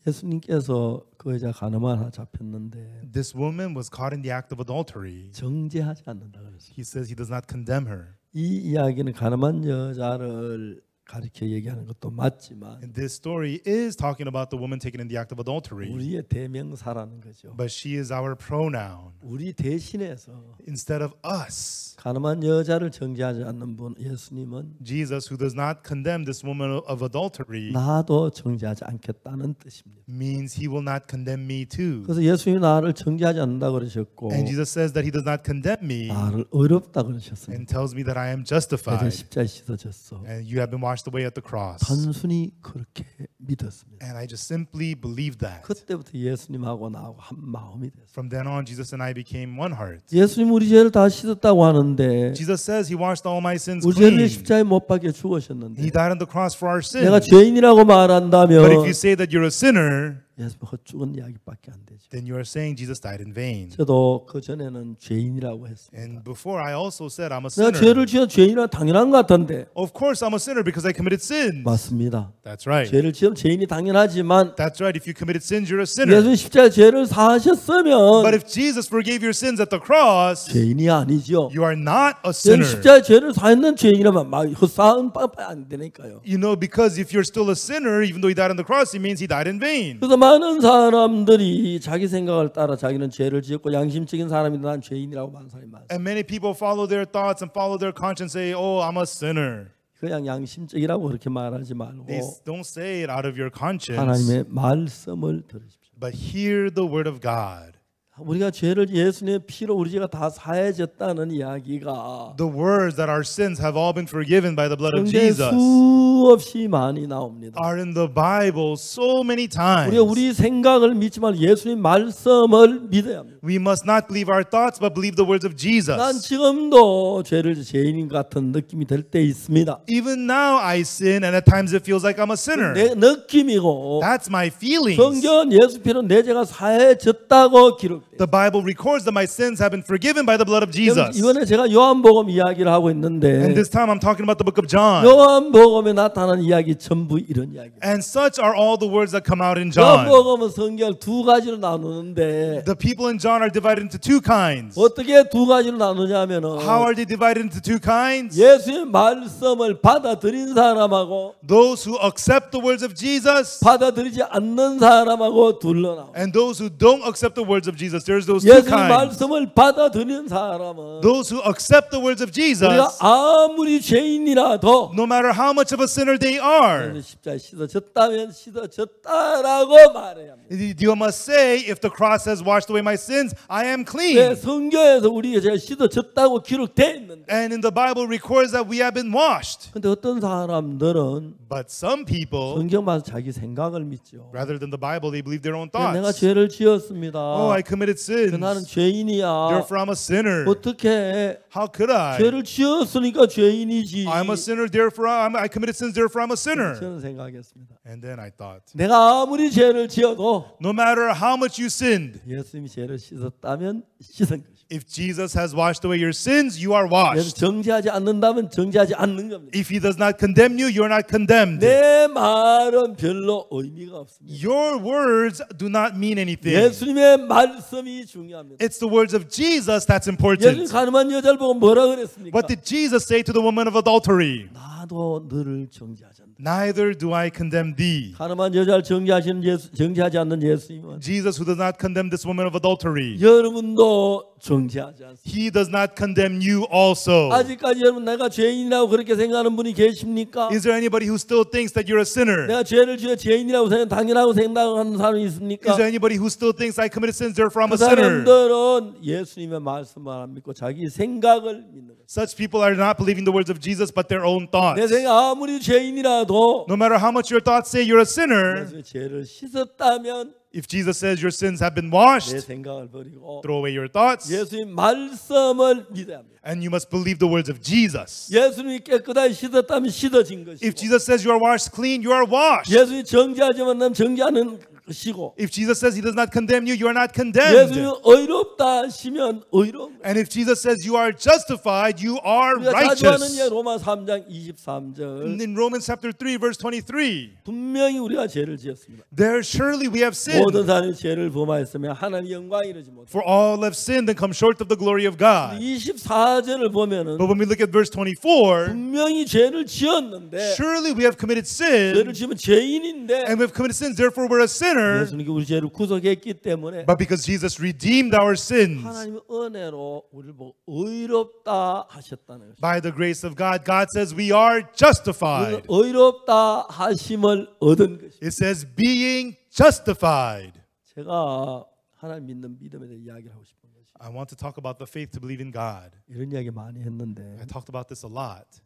예수님께서 그 여자 가늠하다 잡혔는데 This woman was caught in the act of adultery. 정죄하지 않는다 그랬어요. He says he does not condemn her. 이 이야기는 가늠한 여자를 가리켜 얘기하는 것도 맞지만 And this story is talking about the woman taken in the act of adultery. 우리의 대명사라는 거죠. But she is our pronoun. 우리 대신해서 Instead of us, 가늠한 여자를 정죄하지 않는 분 예수님은 Jesus, who does not condemn this woman of adultery, 나도 정죄하지 않겠다는 뜻입니다. means he will not condemn me too. 그래서 예수님이 나를 정죄하지 않는다 그러셨고 And Jesus says that he does not condemn me 나를 의롭다 그러셨습니다. and tells me that I am 이제 justified. 십자에 씻어졌어. And you have been washed away at the cross. 단순히 그렇게 믿었습니다. And I just simply believed that. 그때부터 예수님하고 나하고 한 마음이 됐어요. From then on, Jesus and I became one heart. 예수님 우리 죄를 다 씻었다고 하는데 Jesus says he washed all my sins 우리 죄를 clean. 십자에 못 박혀 죽으셨는데 He died on the cross for our 내가 sins. 죄인이라고 말한다면 But if you say that you're a sinner, 예수님 헛죽은 이야기밖에 안 되죠. then you are saying Jesus died in vain. 저도 그 전에는 죄인이라고 했습니다. And before I also said I'm a 내가 sinner. 죄를 지어 죄인이라 당연한 것 같은데 Of course I'm a sinner because I committed sins. 맞습니다. That's right. 죄를 지으면 죄인이 당연하지만 That's right. If you committed sins, you're a sinner. 예수님 십자가에 죄를 But 사하셨으면 if Jesus forgave your sins at the cross, 죄인이 아니죠. you are not a 죄를 sinner. 십자가에 죄를 사했는 죄인이라면 막 헛사은 빵빵 안 되니까요. You know, because if you're still a sinner, even though he died on the cross, it means he died in vain. 그래서 많은 사람들이 자기 생각을 따라 자기는 죄를 지었고 양심적인 사람인데 난 죄인이라고 하는 사람이 많습니다. And many people follow their thoughts and follow their conscience, say, "Oh, I'm a sinner." 그냥 양심적이라고 그렇게 말하지 말고 They don't say it out of your conscience, 하나님의 말씀을 들으십시오. but hear the word of God. 우리가 죄를 예수님의 피로 우리 죄가 다 사해졌다는 이야기가 The words that our sins have all been forgiven by the blood of 성경에 Jesus 수없이 많이 나옵니다. are in the Bible so many times. 우리가 우리 생각을 믿지 말고 예수님 말씀을 믿어야 합니다. We must not believe our thoughts, but believe the words of 난 Jesus. 지금도 죄인 같은 느낌이 들 때 있습니다. Even now I sin, and at times it feels like I'm a sinner. 내 느낌이고 That's my feelings. 성경은 예수 피로 내 죄가 사해졌다고 기록돼. The Bible records that my sins have been forgiven by the blood of Jesus. 이번에 제가 요한복음 이야기를 하고 And 있는데 this time I'm talking about the book of John. 요한복음에 나타나는 이야기 전부 이런 이야기예요. And such are all the words that come out in John. 요한복음은 성경을 두 가지로 나누는데 The people in John are divided into two kinds. 어떻게 두 가지로 나누냐면은 How are they divided into two kinds? 예수의 말씀을 받아들인 사람하고 Those who accept the words of Jesus 받아들이지 않는 사람하고 둘로 나와. and those who don't accept the words of Jesus. There's those two 예수의 kinds. 말씀을 받아들이는 사람은 Those who accept the words of 우리가 Jesus, 아무리 죄인이라도 no matter how much of a sinner they are, 십자가에 씻어졌다면 씻어졌다라고 말해야 합니다. you must say, if the cross has washed away my sins, I am 왜 clean. 성경에서 우리가 제가 씻어졌다고 기록되어 있는데 And in the Bible records that we have been washed. 근데 어떤 사람들은 But some people, 성경 봐서 자기 생각을 믿죠. rather than the Bible, they believe their own 내가 thoughts. 죄를 지었습니다. Oh, I committed sins. 나는 죄인이야. Therefore, I'm a sinner. 어떻게 How could I? 죄를 지었으니까 죄인이지. I'm a sinner, therefore I committed sins, therefore I'm a sinner. 저는 생각했습니다. And then I thought, 내가 아무리 죄를 지어도 no matter how much you sinned, 예수님이 죄를 씻었다면 씻은 것입니다. if Jesus has washed away your sins, you are 예수 washed. 정죄하지 않는다면 정죄하지 않는 겁니다. If he does not condemn you, you're not condemned. 내 말은 별로 의미가 없습니다. Your words do not mean anything. 예수님의 말씀이 중요합니다. It's the words of Jesus that's 예수님 important. 가늠한 여자를 보고 뭐라 그랬습니까? What did Jesus say to the woman of adultery? 나도 너를 정죄하지 않는다. Neither do I condemn thee. 가늠한 여자를 정죄하지 않는 예수님은 Jesus, who does not condemn this woman of adultery, 여러분도 정죄하지 않습니다. he does not condemn you also. 아직까지 여러분 내가 죄인이라고 그렇게 생각하는 분이 계십니까? Is there anybody who still thinks that you're a sinner? 내가 죄를 지어 죄인이라고 당연하고 생각하는 사람이 Is 있습니까? there anybody who still thinks I committed sins, therefore I'm 그 a sinner? 사람들은 예수님의 말씀을 안 믿고 자기 생각을 믿는 거예요. Such people are not believing the words of Jesus, but their own thoughts. 내 생각 아무리 죄인이라도 No matter how much your thoughts say you're a sinner, 예수의 죄를 씻었다면 if Jesus says your sins have been 내 washed, 생각을 버리고 throw away your thoughts, 예수님 말씀을 믿어야 합니다. and you must believe the words of Jesus. 예수님이 깨끗하게 씻었다면 씻어진 것이고 If Jesus says you are washed clean, you are washed. 예수님이 정죄하지 않으면 정죄하는 것이고 If Jesus says he does not condemn you, you are not condemned. 예수님이 의롭다 하시면 의로운 거예요. And if Jesus says you are justified, you are 우리가 자주 하는 righteous. 로마 3장 23절 In Romans chapter 3, verse 23, 분명히 우리가 죄를 지었습니다. there surely we have sinned. 모든 사람이 죄를 범하였으면 하나님 영광 이루지 못해. For all have sinned and come short of the glory of God. 24절을 보면은 But when we look at verse 24, 분명히 죄를 지었는데 surely we have committed 죄를 sin, 지으면 죄인인데 and we have committed sins, therefore we're a sinner. 예수님이 우리 죄를 구속했기 때문에 But because Jesus redeemed our sins, 하나님의 은혜로 우리를 보고 의롭다 하셨다는 것입니다. by the grace of God, God says we are justified. 의롭다 하심을 얻은 것입니다. It says being justified. 제가 하나님 믿는 믿음에 대해 이야기를 하고 싶은 것이 I want to talk about the faith to believe in God. 이런 이야기 많이 했는데 I talked about this a lot.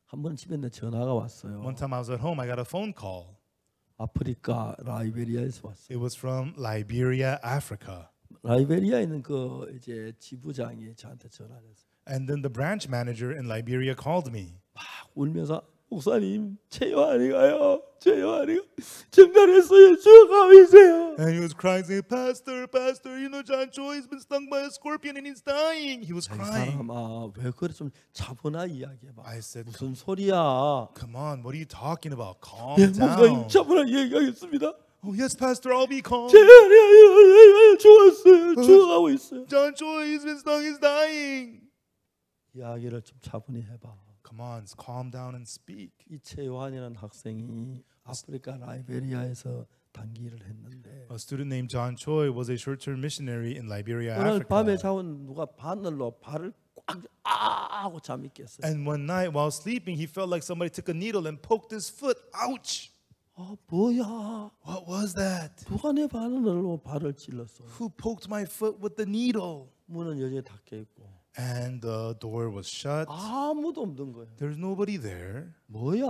한 번 집에 내 전화가 왔어요. One time I was at home, I got a phone call. 아프리카 라이베리아에서 왔어요. It was from Liberia, Africa. 라이베리아에 있는 그 이제 지부장이 저한테 전화를 했어요. And then the branch manager in Liberia called me. 막 울면서 목사님 최요한이가요. 최요한이가 정갈했어요. 죽어가세요. And he was crying, saying, Pastor, you know John Choi has been stung by a scorpion and he's dying. He was crying. 사람아 왜 그래 좀 차분하게 이야기해봐. I said, 무슨 소리야? come on, what are you talking about? Calm 예, 목사님 down. 차분하게 얘기하겠습니다. Oh, yes, Pastor, I'll be calm. 최요한이 죽었어요. 죽어가고 있어요. John Choi has been stung, he's dying. 이야기를 좀 차분히 해봐. Come on, calm down and speak. 이 최요한이라는 학생이 아프리카 라이베리아에서 단기를 했는데 A student named John Choi was a short-term missionary in Liberia, 오늘 밤에 Africa. 자온 누가 바늘로 발을 꽉 하고 잠이 깼어요. And one night while sleeping, he felt like somebody took a needle and poked his foot. Ouch! 뭐야? What was that? 누가 내 바늘로 발을 찔렀어? Who poked my foot with the needle? 문은 여전히 닫혀 있고 And the door was shut. 아무도 없는 거예요. There's nobody there. 뭐야?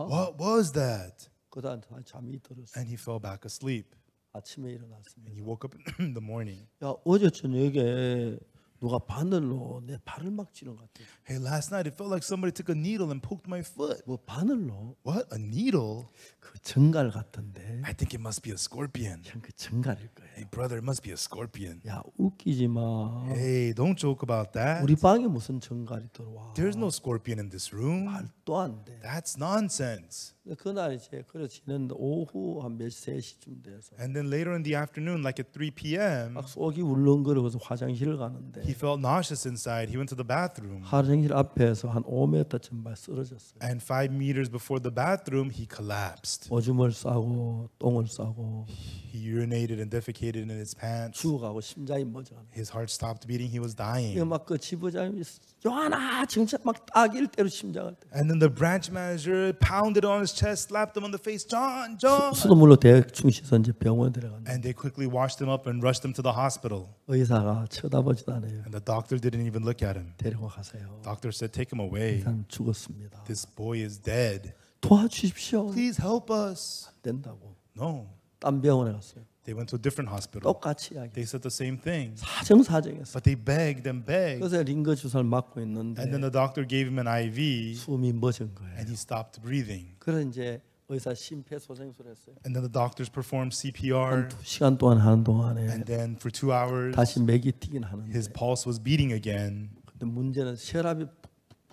What was that? 그다음 잠이 들었어. And he fell back asleep. 아침에 And 일어났습니다. he woke up in the morning. 야, 어제 저녁에 누가 바늘로 내 발을 막 찌른 것 같아. Hey, last night it felt like somebody took a needle and poked my foot. 뭐 바늘로? What? A needle? 그 정갈 같은데. I think it must be a scorpion. 형, 그 정갈일 거예요. Hey, brother, it must be a scorpion. 야, 웃기지 마. Hey, don't joke about that. 우리 방에 무슨 정갈이 들어와? There's no scorpion in this room. 말도 안 돼. That's nonsense. 그날 이제 그래 지냈는데 오후 한 몇 3시쯤 돼서 And then later in the afternoon, like at 3 p.m., 막 속이 울렁거려서 화장실을 가는데 he felt nauseous inside. He went to the bathroom. 화장실 앞에서 한 5m 전발 쓰러졌어요. And 5 meters before the bathroom, he collapsed. 오줌을 싸고 똥을 싸고 He urinated and defecated in his pants. 죽어가고 심장이 멎어가는. His heart stopped beating. He was 이거 dying. 막그 지부장이 요하나 진짜 막 따길 대로 심장을 때. And then the branch manager pounded on his chest, slapped him on the face. John, John. 수돗물로 대충 씻어 이제 병원에 들어갔는데 And they quickly washed him up and rushed him to the hospital. 의사가 쳐다보지도 않아요. And the doctor didn't even look at him. 데리고 가세요. Doctor said, take him 이 away. 사람 죽었습니다. This boy is dead. 도와주십시오. Please help us. 안 된다고. No. 딴 병원에 갔어요. They went to a different hospital. 똑같이 이야기. They said the same thing. 사정사정했어. But they begged and begged. 그래서 링거 주사를 맞고 And then 있는데 the doctor gave him an IV 숨이 멎은 거예요. and he stopped breathing. 그래서 이제 의사 심폐소생술을 했어요. And then the doctors performed 한 CPR. 2시간 동안 하는 동안에 And then for 2 hours, 다시 맥이 튀긴 하는데 his pulse was beating again. 근데 문제는 혈압이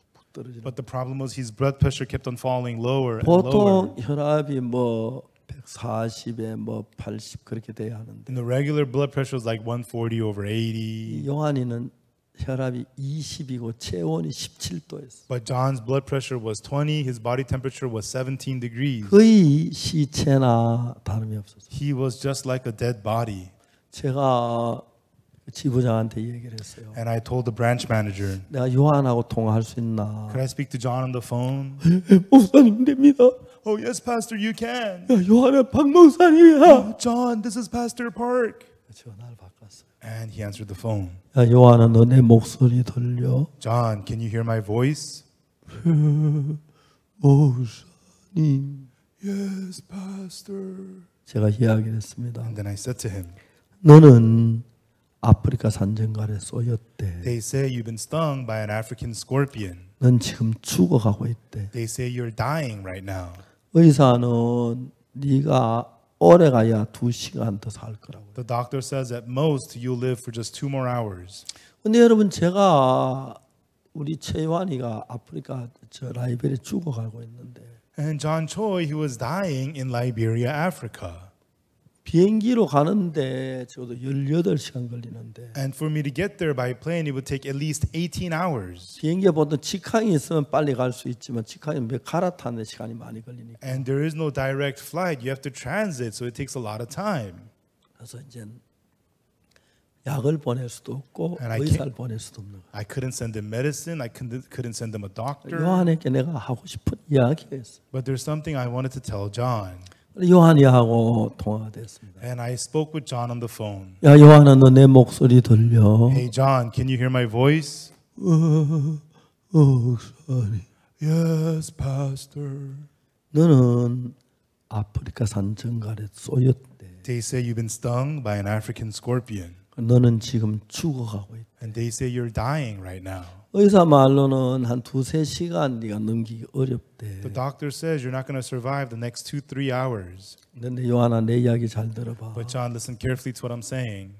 푹푹 떨어지는 But the problem was his blood pressure kept on falling lower and 보통 lower. 혈압이 뭐 140에 뭐 80 그렇게 돼야 하는데 And the regular blood pressure was like 140 over 이 80. 요한이는 혈압이 20이고 체온이 17도였어. But John's blood pressure was 20. His body temperature was 17 degrees. 거의 시체나 다름이 없었어. He was just like a dead body. 제가 지부장한테 얘기를 했어요. And I told the branch manager, 내가 요한하고 통화할 수 있나? could I speak to John on the phone? 목사님 됩니다. Oh, yes, Pastor, you can. 야, 요한은 박 목사님이야. John, this is Pastor Park. 전화를 바꿨어요. And he answered the phone. 야, 요한아, 너 내 목소리 들려? John, can you hear my voice? 목사님. Yes, Pastor. 제가 이야기를 했습니다. And then I said to him, 너는 아프리카 산정갈에 쏘였대. they say you've been stung by an African scorpion. 넌 지금 죽어가고 있대. They say you're dying right now. 의사는 네가 오래 가야 2시간 더 살 거라고. The doctor says at most you'll live for just 2 more hours. 근데 여러분 제가 우리 최완이가 아프리카 저 라이베리아 죽어가고 있는데 And John Choi, he was dying in Liberia, Africa. 비행기로 가는데 저도 18시간 걸리는데 And for me to get there by plane, it would take at least 18 hours. 비행기에 보통 직항이 있으면 빨리 갈 수 있지만 직항이 몇 갈아타는 시간이 많이 걸리니까 And there is no direct flight. You have to transit, so it takes a lot of time. 그래서 이제 약을 보낼 수도 없고 And I 의사를 보낼 수도 없는 거예요. I couldn't send them medicine. I couldn't send them a doctor. 요한에게 내가 하고 싶은 이야기였어요. But there's something I wanted to tell John. 요한이하고 통화됐습니다. And I spoke with John on the phone. 야 요한아 너 내 목소리 들려? Hey, John, can you hear my voice? 목소리. Yes, Pastor. 너는 아프리카 산정갈에 쏘였대. They say you've been stung by an African scorpion. 너는 지금 죽어가고 있대. And they say you're dying right now. 의사 말로는 한 2-3시간 네가 넘기기 어렵대. The doctor says you're not going to survive the next 2-3 hours. 근데 요한아 내 이야기 잘 들어봐. But John, listen carefully to what I'm saying.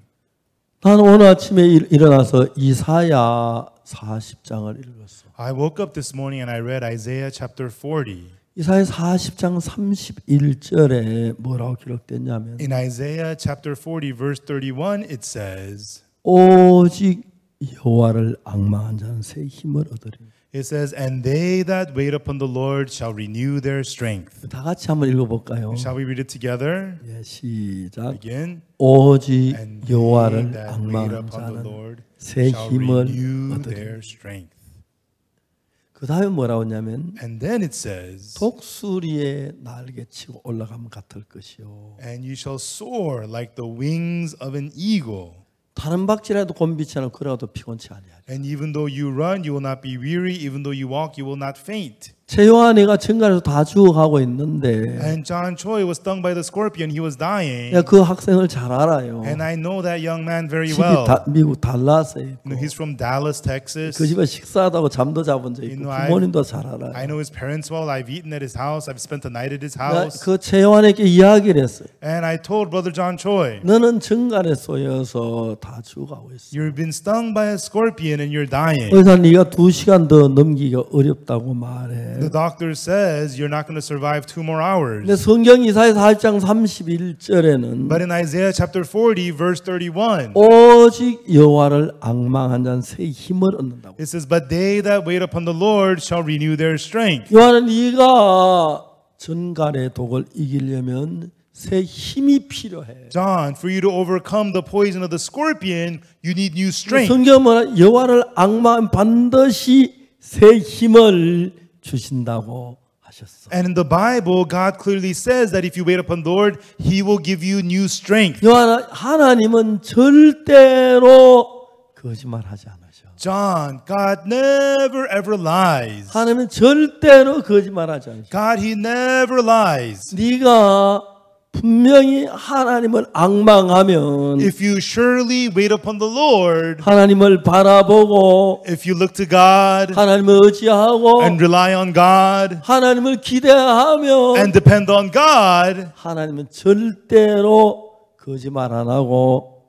나는 오늘 아침에 일어나서 이사야 40장을 읽었어. I woke up this morning and I read Isaiah chapter 40. 이사야 40장 31절에 뭐라고 기록됐냐면 In Isaiah chapter 40 verse 31 it says, 오직 여호와를 앙망한 자는 새 힘을 얻으리. it says, and they that wait upon the Lord shall renew their strength. 다 같이 한번 읽어볼까요? Shall we read it together? 예, 시작. Begin. 오직 And they 여호와를 that wait 앙망한 upon the 자는 Lord 새 shall 힘을 renew 얻으리. their strength. 그 다음에 뭐라고 하냐면 And then it says, 독수리의 날개치고 올라가면 같을 것이요. and you shall soar like the wings of an eagle. 다른 박질라도 곤비치 않고 그래도 피곤치 아니하리. And even though you run, you will not be weary. Even though you walk, you will not faint. 요한이가 증가해서 다 죽어가고 있는데 And John Choi was stung by the scorpion. He was dying. 내가 그 학생을 잘 알아요. And I know that young man very 집이 well. 미국 달라스에 있고 He's from Dallas, Texas. 그 집에 식사하다고 잠도 자본 적 있고 부모님도 잘 알아요. I know his parents well. I've eaten at his house. I've spent the night at his 내가 house. 그 요한에게 이야기를 했어요. And I told Brother John Choi, 너는 증간에 쏘여서 다 죽어가고 있어. you've been stung by a scorpion and you're dying. 의사 네가 2시간 더 넘기기가 어렵다고 말해. The doctor says you're not going to survive 2 more hours. 근데 성경 이사야 4장 31절에는 But in Isaiah chapter 40, verse 31, 오직 여호와를 앙망한 자는 새 힘을 얻는다고. it says, but they that wait upon the Lord shall renew their strength. 요한은 네가 전갈의 독을 이기려면 새 힘이 필요해. John, for you to overcome the poison of the scorpion, you need new strength. 성경은 여호와를 앙망하면 반드시 새 힘을 주신다고 하셨어. And in the Bible, God clearly says that if you wait upon the Lord, He will give you new strength. 요한 하나님은 절대로 거짓말하지 않으셔. John, God never ever lies. 하나님은 절대로 거짓말하지 않으셔. God, He never lies. 네가 분명히 하나님을 앙망하면 If you surely wait upon the Lord, 하나님을 바라보고 if you look to God 하나님을 의지하고 and rely on God 하나님을 기대하면 and depend on God, 하나님은 절대로 거짓말 안 하고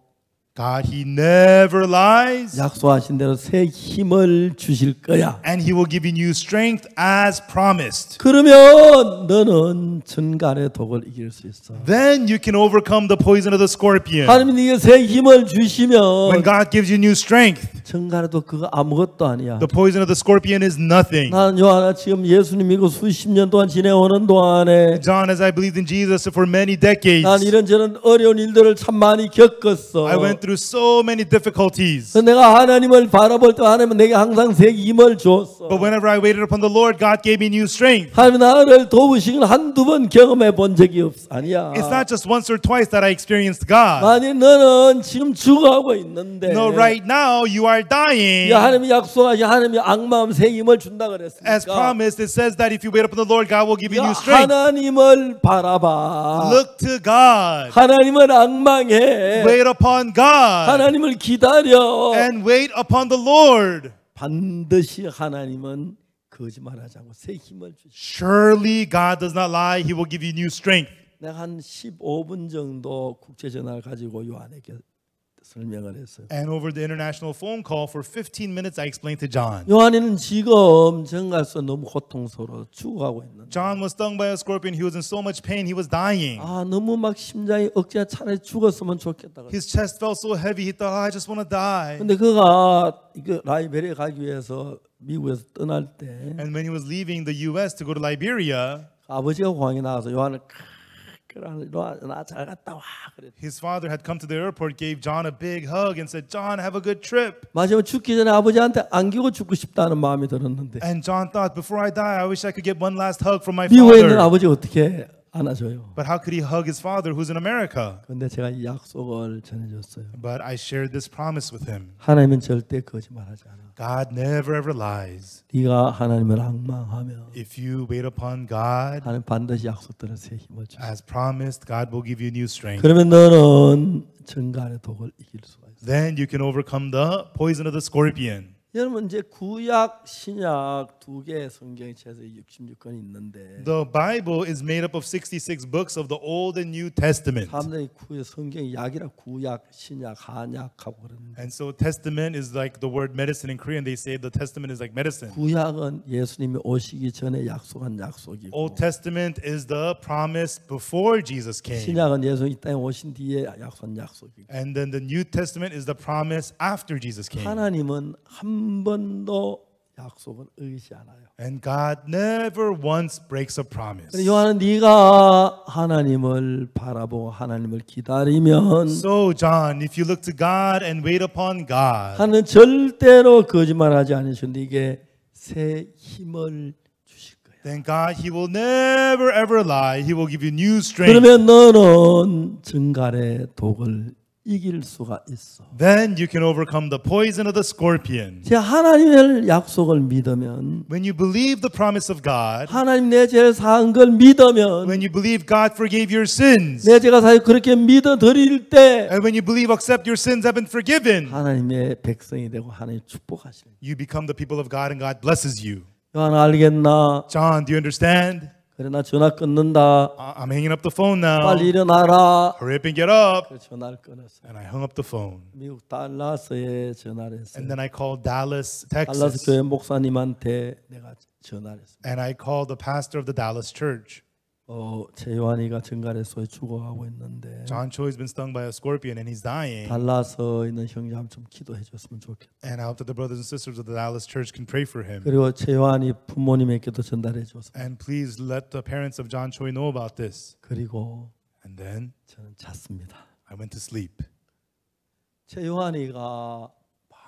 God, He never lies. 약속하신 대로 새 힘을 주실 거야. And He will give you new strength as promised. 그러면 너는 전갈의 독을 이길 수 있어. Then you can overcome the poison of the scorpion. 하나님이 네게 새 힘을 When 주시면 God gives you new strength, 전갈의 독 그거 아무것도 아니야. the poison of the scorpion is nothing. 나는 요하나 지금 예수님 믿고 수십 년 동안 지내오는 동안에 John, as I believed in Jesus for many decades, 난 이런저런 어려운 일들을 참 많이 겪었어. I went through so many difficulties. 그래서 내가 하나님을 바라볼 때 하나님은 내게 항상 새 힘을 줬어. But whenever I waited upon the Lord, God gave me new strength. 하나님 나를 도우시긴 한두 번 경험해 본 적이 아니야. It's not just once or twice that I experienced God. 아니 너는 지금 죽어가고 있는데 No, right now you are dying. 하나님이 약속하신 하나님이 악마음 새 힘을 준다 그랬으니까 As promised, it says that if you wait upon the Lord, God will give you new strength. 하나님을 바라봐. Look to God. 하나님을 악망해. Wait upon God. 하나님을 기다려. And wait upon the Lord. 반드시 하나님은 거짓말하지 않고 새 힘을 주시. Surely God does not lie. He will give you new strength. 내가 한 15분 정도 국제 전화를 가지고 요한에게 설명을 했어요. And over the international phone call for 15 minutes, I explained to John. 요한이는 지금 정갈서 너무 고통스러워 죽어가고 있는데. John was stung by a scorpion. He was in so much pain. He was dying. 아 너무 막 심장이 억지가 차라리 죽었으면 좋겠다. His chest felt so heavy. He thought, I just want to die. 근데 그가 이거 라이베리아 가기 위해서 미국에서 떠날 때 And when he was leaving the U.S. to go to Liberia, 아버지가 공항에 나와서 요한을 나 잘 갔다 와 그랬. his father had come to the airport, gave John a big hug, and said, John, have a good trip. 마지막 죽기 전에 아버지한테 안기고 죽고 싶다는 마음이 들었는데 And John thought, before I die, I wish I could get one last hug from my 미국에 있는 father. 아버지 어떻게 안아줘요? But how could he hug his father who's in America? 근데 제가 이 약속을 전해줬어요. But I shared this promise with him. 하나님은 절대 거짓말하지 않아. God never ever lies. 네가 하나님을 앙망하면 If you wait upon God, 하나님 반드시 약속대로 새 힘을 줘. as promised, God will give you new strength. 그러면 너는 전갈의 독을 이길 수가 있어. Then you can overcome the poison of the scorpion. 여러분 이제 구약 신약 두 개의 성경이 최소 66권이 있는데 The Bible is made up of 66 books of the Old and New Testament. 사람들이 구약 성경이 약이라 구약 신약 한약하고 그러는데 And so testament is like the word medicine in Korean. They say the testament is like medicine. 구약은 예수님이 오시기 전에 약속한 약속이고 Old Testament is the promise before Jesus came. 신약은 예수님 이 땅에 오신 뒤에 약속한 약속이고 And then the New Testament is the promise after Jesus came. 하나님은 한 번도 약속을 어기지 않아요. And God never once breaks a promise. 요한은 네가 하나님을 바라보고 하나님을 기다리면 So John, if you look to God and wait upon God, 하나님 절대로 거짓말하지 않으셔. 네게 새 힘을 주실 거야. then God, He will never ever lie. He will give you new strength. 그러면 너는 증갈의 독을 이길 수가 있어. Then you can overcome the poison of the scorpion. 제 하나님의 약속을 믿으면, When you believe the promise of God, 하나님 내 죄를 사한 걸 믿으면, when you believe God forgave your sins, 내 죄가 사실 그렇게 믿어 드릴 때 and when you believe accept your sins have been forgiven, 하나님의 백성이 되고 하나님 축복하시는. you become the people of God and God blesses you. 요한 알겠나? John, do you understand? 그래 나 전화 끊는다. I'm hanging up the phone now. 빨리 일어나라. Hurry up and get up. 그래서 전화를 끊었어. And I hung up the phone. 미국 달라스에 전화를 했어요. And then I called Dallas, 달라스 Texas. 교회 목사님한테 내가 전화를 했어요. And I called the pastor of the Dallas church. 최요한이가 증가래소에 죽어가고 있는데 John Choi's been stung by a scorpion and he's dying. 달라서 있는 형제함 좀 기도해 줬으면 좋겠다. And I hope that the brothers and sisters of the Dallas church can pray for him. 그리고 최요한이 부모님에게도 전달해 줬어. And please let the parents of John Choi know about this. 그리고 And then 저는 잤습니다. I went to sleep. 최요한이가 막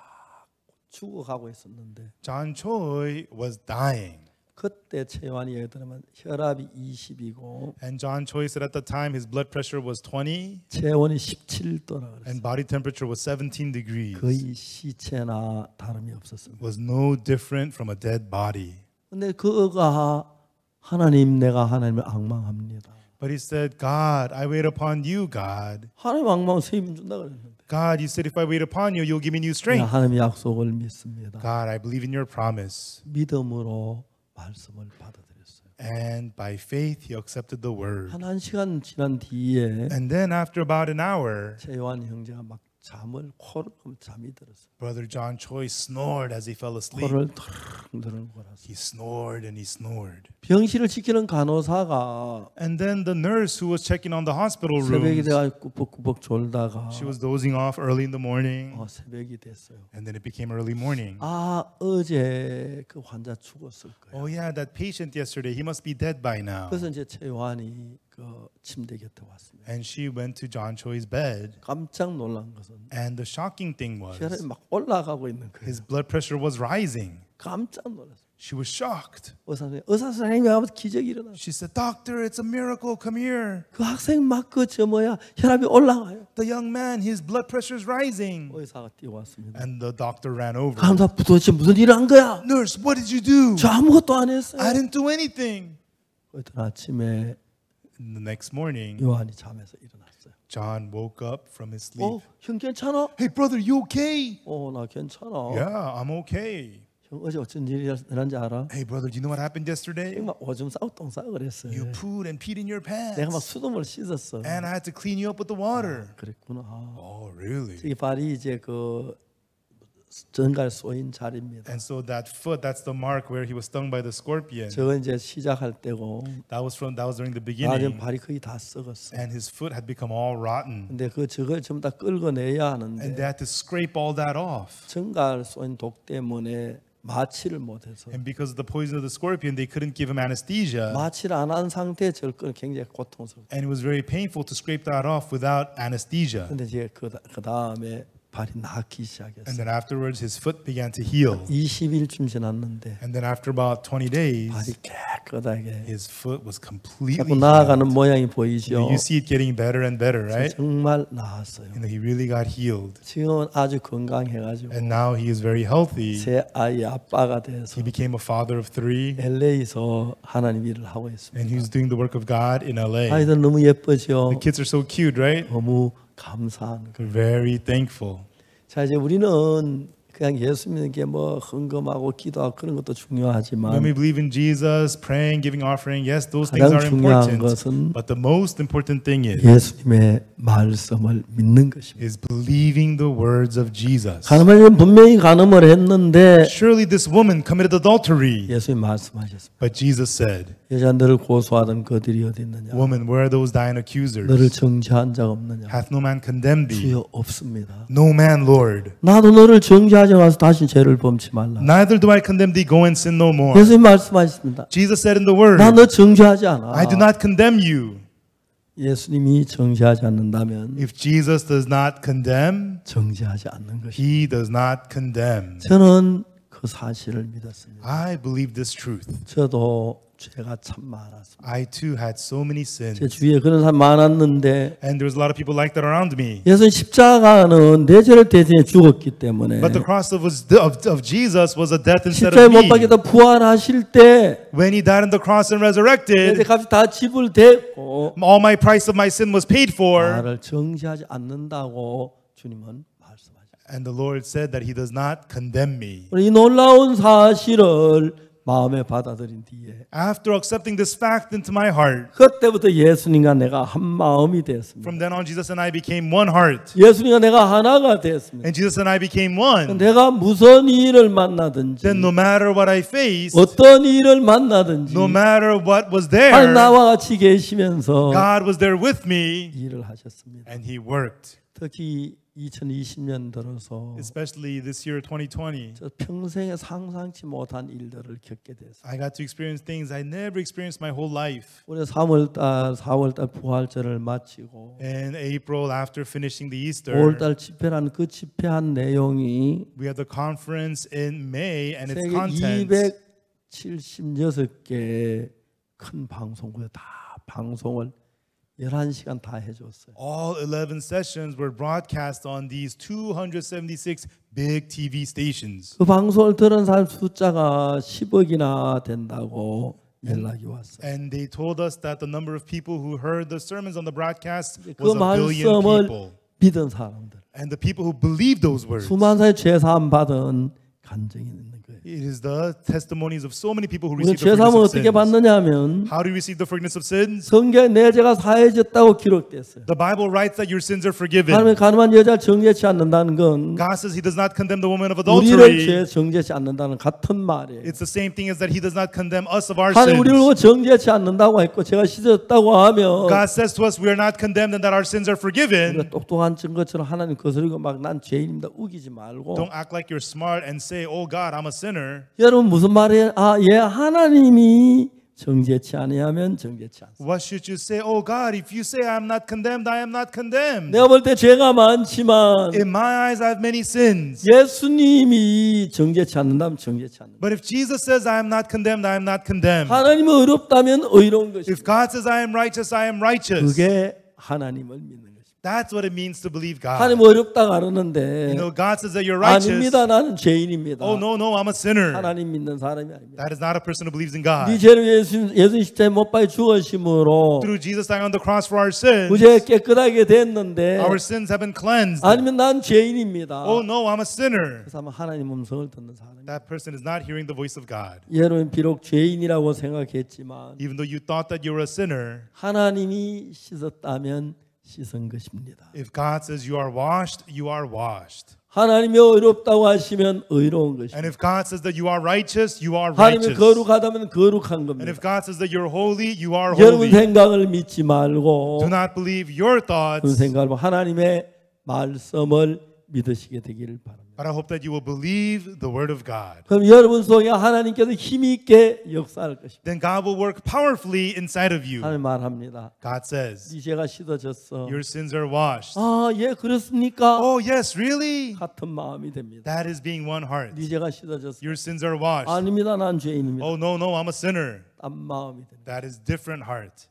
죽어가고 있었는데 John Choi was dying. 그때 최요한이 얘기 들으면 혈압이 20이고 And John Choi said at the time his blood pressure was 20 체온이 17도라 그랬어요. and body temperature was 17 degrees. 거의 시체나 다름이 없었습니다. Was no different from a dead body. 근데 그가 하나님 내가 하나님을 앙망합니다. But he said, God, I wait upon you, God. 하나님 앙망 세임 준다 그랬는데 God, you said if I wait upon you, you'll give me new strength. 하나님의 약속을 믿습니다. God, I believe in your promise. 믿음으로 말씀을 받아들였어요. And by faith, he accepted the word. 한 시간 지난 뒤에 And then after about an hour, 최요한 형제가 막 잠을 코를 잠이 들었어요. Brother John Choi snored as he fell asleep. 코를 덜 들고 나서 He snored and he snored. 병실을 지키는 간호사가 And then the nurse who was checking on the hospital 새벽이 rooms, 돼가 꾸벅꾸벅 졸다가 she was dozing off early in the morning. 새벽이 됐어요. And then it became early morning. 어제 그 환자 죽었을 거예요. Oh yeah, that patient yesterday, he must be dead by now. 그래서 이제 최요한이 그 침대 곁에 왔습니다. And she went to John Choi's bed. 깜짝 놀란 것은 And the shocking thing 혈압이 was 막 올라가고 있는 거예요. his blood pressure was rising. 깜짝 놀랐어요. She was shocked. 의사 선생님이 하면서 기적이 일어났어요. She said, Doctor, it's a miracle. Come here. 그 학생 막 혈압이 올라가요. The young man, his blood pressure is rising. 의사가 뛰어왔습니다. And the doctor ran over. 간호사 도대체 무슨 일을 한 거야? Nurse, what did you do? 저 아무것도 안 했어요. I didn't do anything. 그때 아침에 And the next morning, 요한이 잠에서 일어났어요. John woke up from his sleep. 형 괜찮아? Hey, brother, you okay? 나 괜찮아. Yeah, I'm okay. 형 어제 어쩐 일이 일어난지 알아? Hey, brother, do you know what happened yesterday? 막 오줌 싸고 똥 싸고 그랬어요. You pooed and peed in your 내가 막 pants. 수돗물 씻었어. And I had to clean you up with the water. 그랬구나. Oh, really? 이 발이 이제 그 전갈 쏘인 자리입니다. And so that foot, that's the mark where he was stung by the scorpion. 저건 이제 시작할 때고 That was during the 나중에 beginning. 발이 거의 다 썩었어. And his foot had become all rotten. 근데 저걸 전부 다 끌어내야 And 하는데 they had to scrape all that off. 전갈 쏘인 독 때문에 마취를 못해서 And because of the poison of the scorpion, they couldn't give him anesthesia. 마취를 안 한 상태에 저를 끌 굉장히 고통스럽다. And it was very painful to scrape that off without anesthesia. 근데 이제 그 다음에 발이 낫기 And 시작했어요. then afterwards, his foot began to heal. 20일쯤 지났는데 And then after about 20 발이 days, 깨끗하게 his foot was completely 자꾸 나아가는 healed. 모양이 보이죠. You see it getting better and better, right? 정말 나았어요. And he really got healed. 지금은 아주 건강해가지고 And now he is very healthy. 새 아이 아빠가 돼서 He became a father of 3. LA에서 하나님 일을 하고 있습니다. And he's doing the work of God in LA. 아이들 너무 예쁘죠. The kids are so cute, right? 너무 감사한 거. They're very thankful. 자 이제 우리는 그냥 예수 믿는 게 뭐 헌금하고 기도하고 그런 것도 중요하지만 When we believe in Jesus, praying, giving offering, yes, those things 가장 are 중요한 important. 것은 But the most important thing 예수님의 말씀을 믿는 것입니다. is believing the words of Jesus. 가늠을 분명히 가늠을 했는데 Surely this woman committed adultery. 예수님 말씀하셨습니다. But Jesus said, 여자 너를 고소하던 그들이 어디 있느냐? Woman, where are those thine 너를 accusers? 정죄한 자가 없느냐? Hath no man condemned thee? 주여 없습니다. No man, Lord. 나도 너를 정죄하지 마서 다시 죄를 범치 말라. Neither do I condemn thee. Go and sin no more. 예수님 말씀하셨습니다. Jesus said in the word, 나 너 정죄하지 않아. I do not condemn you. 예수님이 정죄하지 않는다면 If Jesus does not condemn, 정죄하지 않는 것이. he does not condemn. 저는 그 그 사실을 믿었습니다. I believe this truth. 저도 죄가 참 많았습니다. I too had so many 제 sins. 주위에 그런 사람 많았는데 And there was a lot of people like that around me. 예수 십자가는 내 죄를 대신해 죽었기 때문에 But the cross of Jesus was a death instead 십자가에 of 못 me. 박혀서 부활하실 때 When he died on the cross and 내 resurrected, 값이 다 지불됐고 all my price of my sin was paid for. 나를 정죄하지 않는다고 주님은 말씀하셨어요. And the Lord said that he does not condemn me. 이 놀라운 사실을 마음에 받아들인 뒤에 After accepting this fact into my heart, 그때부터 예수님과 내가 한 마음이 되었습니다. from then on, Jesus and I became one heart. 예수님과 내가 하나가 되었습니다. And Jesus and I became one. 내가 무슨 일을 만나든지 Then no matter what I faced, 어떤 일을 만나든지 no matter what was 하나님 there, 나와 같이 계시면서 God was there with me 일을 하셨습니다. and he worked. 특히 2020년 들어서 Especially this year, 2020, 저 평생에 상상치 못한 일들을 겪게 됐어요. I got to experience things I never experienced my whole life. 올해 3월달, 4월달 부활절을 마치고 In April, after finishing the Easter, 5월달 집회라는 그 집회한 내용이 we had the conference in May, and its 세계 contents 276개 큰 방송국에 다 방송을 11시간 다 해줬어요. all 11 sessions were broadcast on these 276 big TV stations. 그 방송을 들은 사람 숫자가 10억이나 된다고 연락이 왔어요. And they told us that the number of people who heard the sermons on the broadcast 그 was 1 billion 말씀을 people. 믿은 사람들, And the people who believed those words. 수만 사의 죄사함 받은 간증이 있는 거예요. It is the testimonies of so many people who 우리는 received the 죄사함을 forgiveness of 어떻게 sins. 받느냐면 How do you receive the forgiveness of sins? 성경에 내 죄가 사해졌다고 기록됐어요. The Bible writes that your sins are forgiven. 하나님의 가늠한 여자를 정죄치 않는다는 건 God says he does not condemn the woman of 우리를 adultery. 죄 정죄치 않는다는 같은 말이에요. It's the same thing as that he does not condemn us of our 하나님 우리를 sins. 정죄치 않는다고 했고 제가 씻었다고 하면 God says to us we are not condemned and that our sins are forgiven. 우리가 똑똑한 증거처럼 하나님 거스리고 막 난 죄인입니다 우기지 말고 Don't act like you're smart and say, oh God, I'm a sinner. 여러분 무슨 말이에요? 하나님이 정죄치 아니하면 정죄치 않습니다. What should you say? Oh God, if you say I'm not condemned, I am not condemned. 내가 볼 때 죄가 많지만 In my eyes, I have many sins. 예수님이 정죄치 않는다면 정죄치 않는다. But if Jesus says I am not condemned, I am not condemned. 하나님은 의롭다면 의로운 것입니다. If God says I am righteous, I am righteous. 그게 하나님을 믿는 것입니다. That's what it means to believe God. 하나님 의롭다 가르는데 You know, God says that you're righteous. 아닙니다. 나는 죄인입니다. Oh no, I'm a sinner. 하나님 믿는 사람이 아닙니다. That is not a person who believes in 네 God. 죄를 예수 십자가에 못 박혀 죽으심으로 Through Jesus dying on the cross for our sins, 그제 깨끗하게 됐는데 our sins have been cleansed. 아니면 난 죄인입니다. Oh no, I'm a sinner. 그 사람은 하나님 음성을 듣는 사람입니다. That person is not hearing the voice of God. 여러분 비록 죄인이라고 생각했지만 Even though you thought that you were a sinner, 하나님이 씻었다면 씻은 것입니다. if God says you are washed, you are washed. 하나님이 의롭다고 하시면 의로운 And 것입니다. if God says that you are righteous, you are 하나님이 righteous. 거룩하다면 거룩한 And 겁니다. if God says that you're holy, you are 여러분 holy. 생각을 믿지 말고 Do not believe your 그 thoughts, 생각을 하나님의 말씀을 믿으시게 되기를 바랍니다. but I hope that you will believe the word of God. 그럼 여러분 속에 하나님께서 힘이 있게 역사할 것입니다. Then God will work powerfully inside of you. 하나님 말합니다. God says, 네 죄가 씻어졌어. your sins are washed. 예 그렇습니까? Oh yes, really? 같은 마음이 됩니다. That is being one heart. 네 죄가 씻어졌어. Your sins are washed. 아닙니다. 난 죄인입니다. Oh no, I'm a sinner. 딴 마음이 됩니다. That is different heart.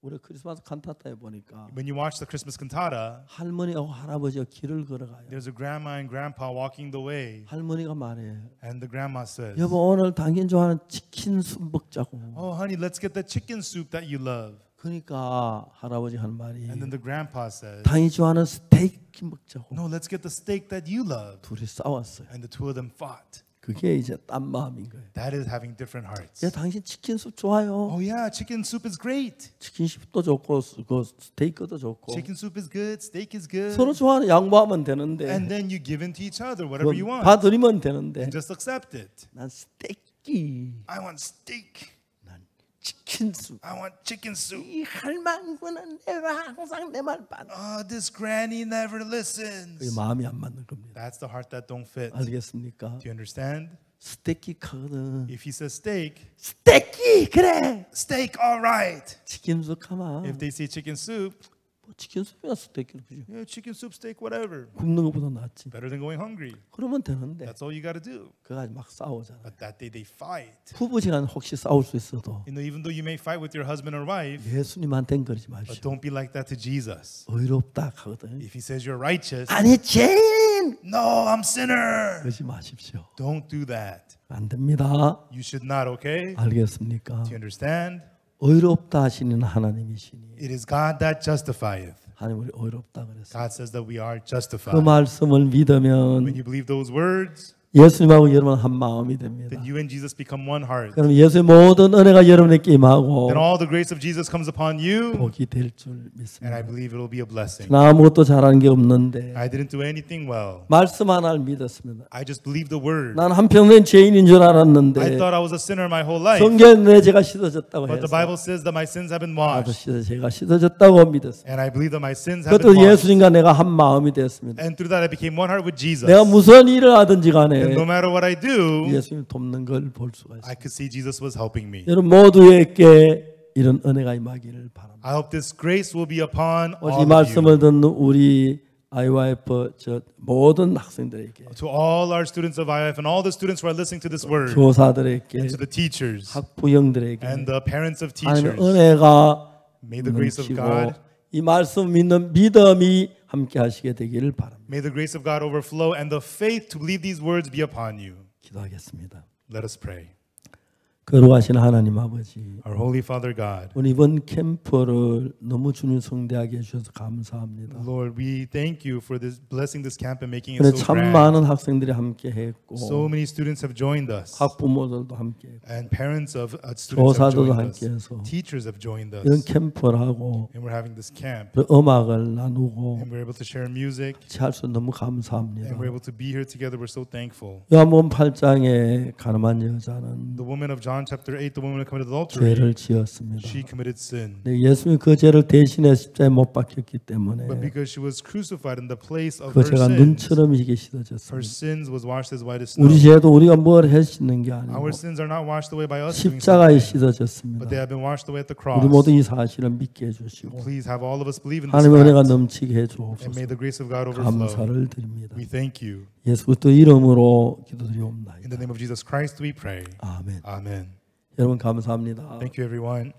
우리 크리스마스 칸타타에 보니까 When you watch the Christmas cantata, 할머니하고 할아버지가 길을 걸어가요. there's a grandma and grandpa walking the way, 할머니가 말해요. and the grandma says, 여보 오늘 당신 좋아하는 치킨 술 먹자고. oh honey, let's get the chicken soup that you love. 그러니까 할아버지 한 말이 And then the grandpa says, 당신 좋아하는 스테이크 먹자고. no, let's get the steak that you love. 둘이 싸웠어요. And the two of them fought. 그게 이제 딴 마음인 거예요. That is having different hearts. 야, 당신 치킨 숲 좋아요. Oh yeah, chicken soup is great. 치킨 숲도 좋고 그 스테이크도 좋고 Chicken soup is good. Steak is good. 서로 좋아하는 양보하면 되는데 And then you give in to each other whatever you want. 받으리면 되는데 And just accept it. 난 스테이크, I want steak. 난 치킨 숲. I want chicken soup. 이 할망구는 내가 항상 내 말 받아. Oh, this granny never 그게 listens. 마음이 안 맞는 겁니다. That's the heart that don't fit. 알겠습니까? Do you understand? 스테이크 하거든. If he says steak, 스테이크 그래. steak, all right. 치킨 숲 하면 If they say chicken soup, 뭐 치킨 수프나 스테이크는 그죠? Yeah, chicken soup, steak, whatever. 굶는 것보다 낫지. Better than going hungry. 그러면 되는데 That's all you got to do. 그가 막 싸우잖아. But that day they fight. 부부지간 혹시 싸울 수 있어도 Even though you may fight with your husband or wife, 예수님한테는 그러지 but 마십시오. don't be like that to Jesus. 의롭다 하거든. If he says you're righteous, 아니 죄인 no, I'm sinner. 그러지 마십시오. Don't do that. 안 됩니다. You should not, okay? 알겠습니까? Do you understand? 의롭다 하시는 하나님이시니 It is God that justifieth. 하나님 우리 의롭다 그랬어요. God says that we are 그 justified. 말씀을 When 믿으면 you believe those words, 예수님하고 여러분 한 마음이 됩니다. then you and Jesus become one heart. 그럼 예수의 모든 은혜가 여러분에게 임하고 Then all the grace of Jesus comes upon you, 복이 될 줄 and 믿습니다. I believe it will be a blessing. 나 아무것도 잘하는 게 없는데 I didn't do anything well. 말씀 하나를 믿었습니다. I just believed the word. 난 한평생 죄인인 줄 I 알았는데 thought I was a sinner my whole life. 성경에 제가 씻어졌다고 But the 해서 Bible says that my sins have been 나도 washed. 제가 씻어졌다고 믿었어요. And I believe that my sins have 그것도 been washed. 예수님과 내가 한 마음이 되었습니다. And through that I became one heart with Jesus. 내가 무슨 일을 하든지 And 간에 no matter what I do, 예수님 돕는 걸 볼 수가 있어요. I could see Jesus was helping me. 여러분 모두에게 이런 은혜가 임하기를 바랍니다. I hope this grace will be upon 오직 all 이 of 말씀을 you. 듣는 우리 IYF 저 모든 학생들에게, To all our students of IF and all the students who are listening to this word, 교사들에게, to the teachers 학부형들에게 and the parents of 하나님의 teachers, 은혜가 may the grace of 넘치고 God, 이 말씀 믿는 믿음이 함께 하시게 되기를 바랍니다. may the grace of God overflow and the faith to believe these words be upon you. 기도하겠습니다. Let us pray. 거룩하신 하나님 아버지, Our Holy Father God, 오늘 이번 캠프를 너무 주님 성대하게 해주셔서 감사합니다. Lord, we thank you for this blessing this camp and making it 그런데 so 참 grand. 많은 학생들이 함께 했고 So many students have joined us, 학부모들도 함께 했고 and parents of students have 교사들도 joined us, 함께 해서 teachers have joined 이런 us, 캠프를 하고 and we're having this camp, 그 음악을 나누고 and we're able to share music, 같이 할 수 너무 감사합니다. and we're able to be here together. We're so thankful. 요한복음 8장에 가늠한 여자는 The woman of John chapter 8, the woman who committed adultery, 죄를 지었습니다. she committed sin. 근데 예수님이 그 죄를 대신해 십자가에 못 박혔기 때문에 But because she was crucified in the place of 그 her 죄가 sins, 눈처럼 이게 her 씻어졌습니다. sins was washed as white as 우리 snow. 죄도 우리가 뭘 해씻는 게 아니고 Our sins are not washed away by us doing 십자가에 something, 씻어졌습니다. but they have been washed away at the 우리 cross. 모두 이 사실을 믿게 해주시고 Please have all of us believe in this 하나님의 은혜가 fact, 넘치게 and 해주옵소서. may the grace of God overflow. 감사를 드립니다. We thank you. 예수 그리스도 이름으로 In 기도드리옵나이다. the name of Jesus Christ we pray. 아멘. Amen. 여러분 감사합니다. Thank you, everyone.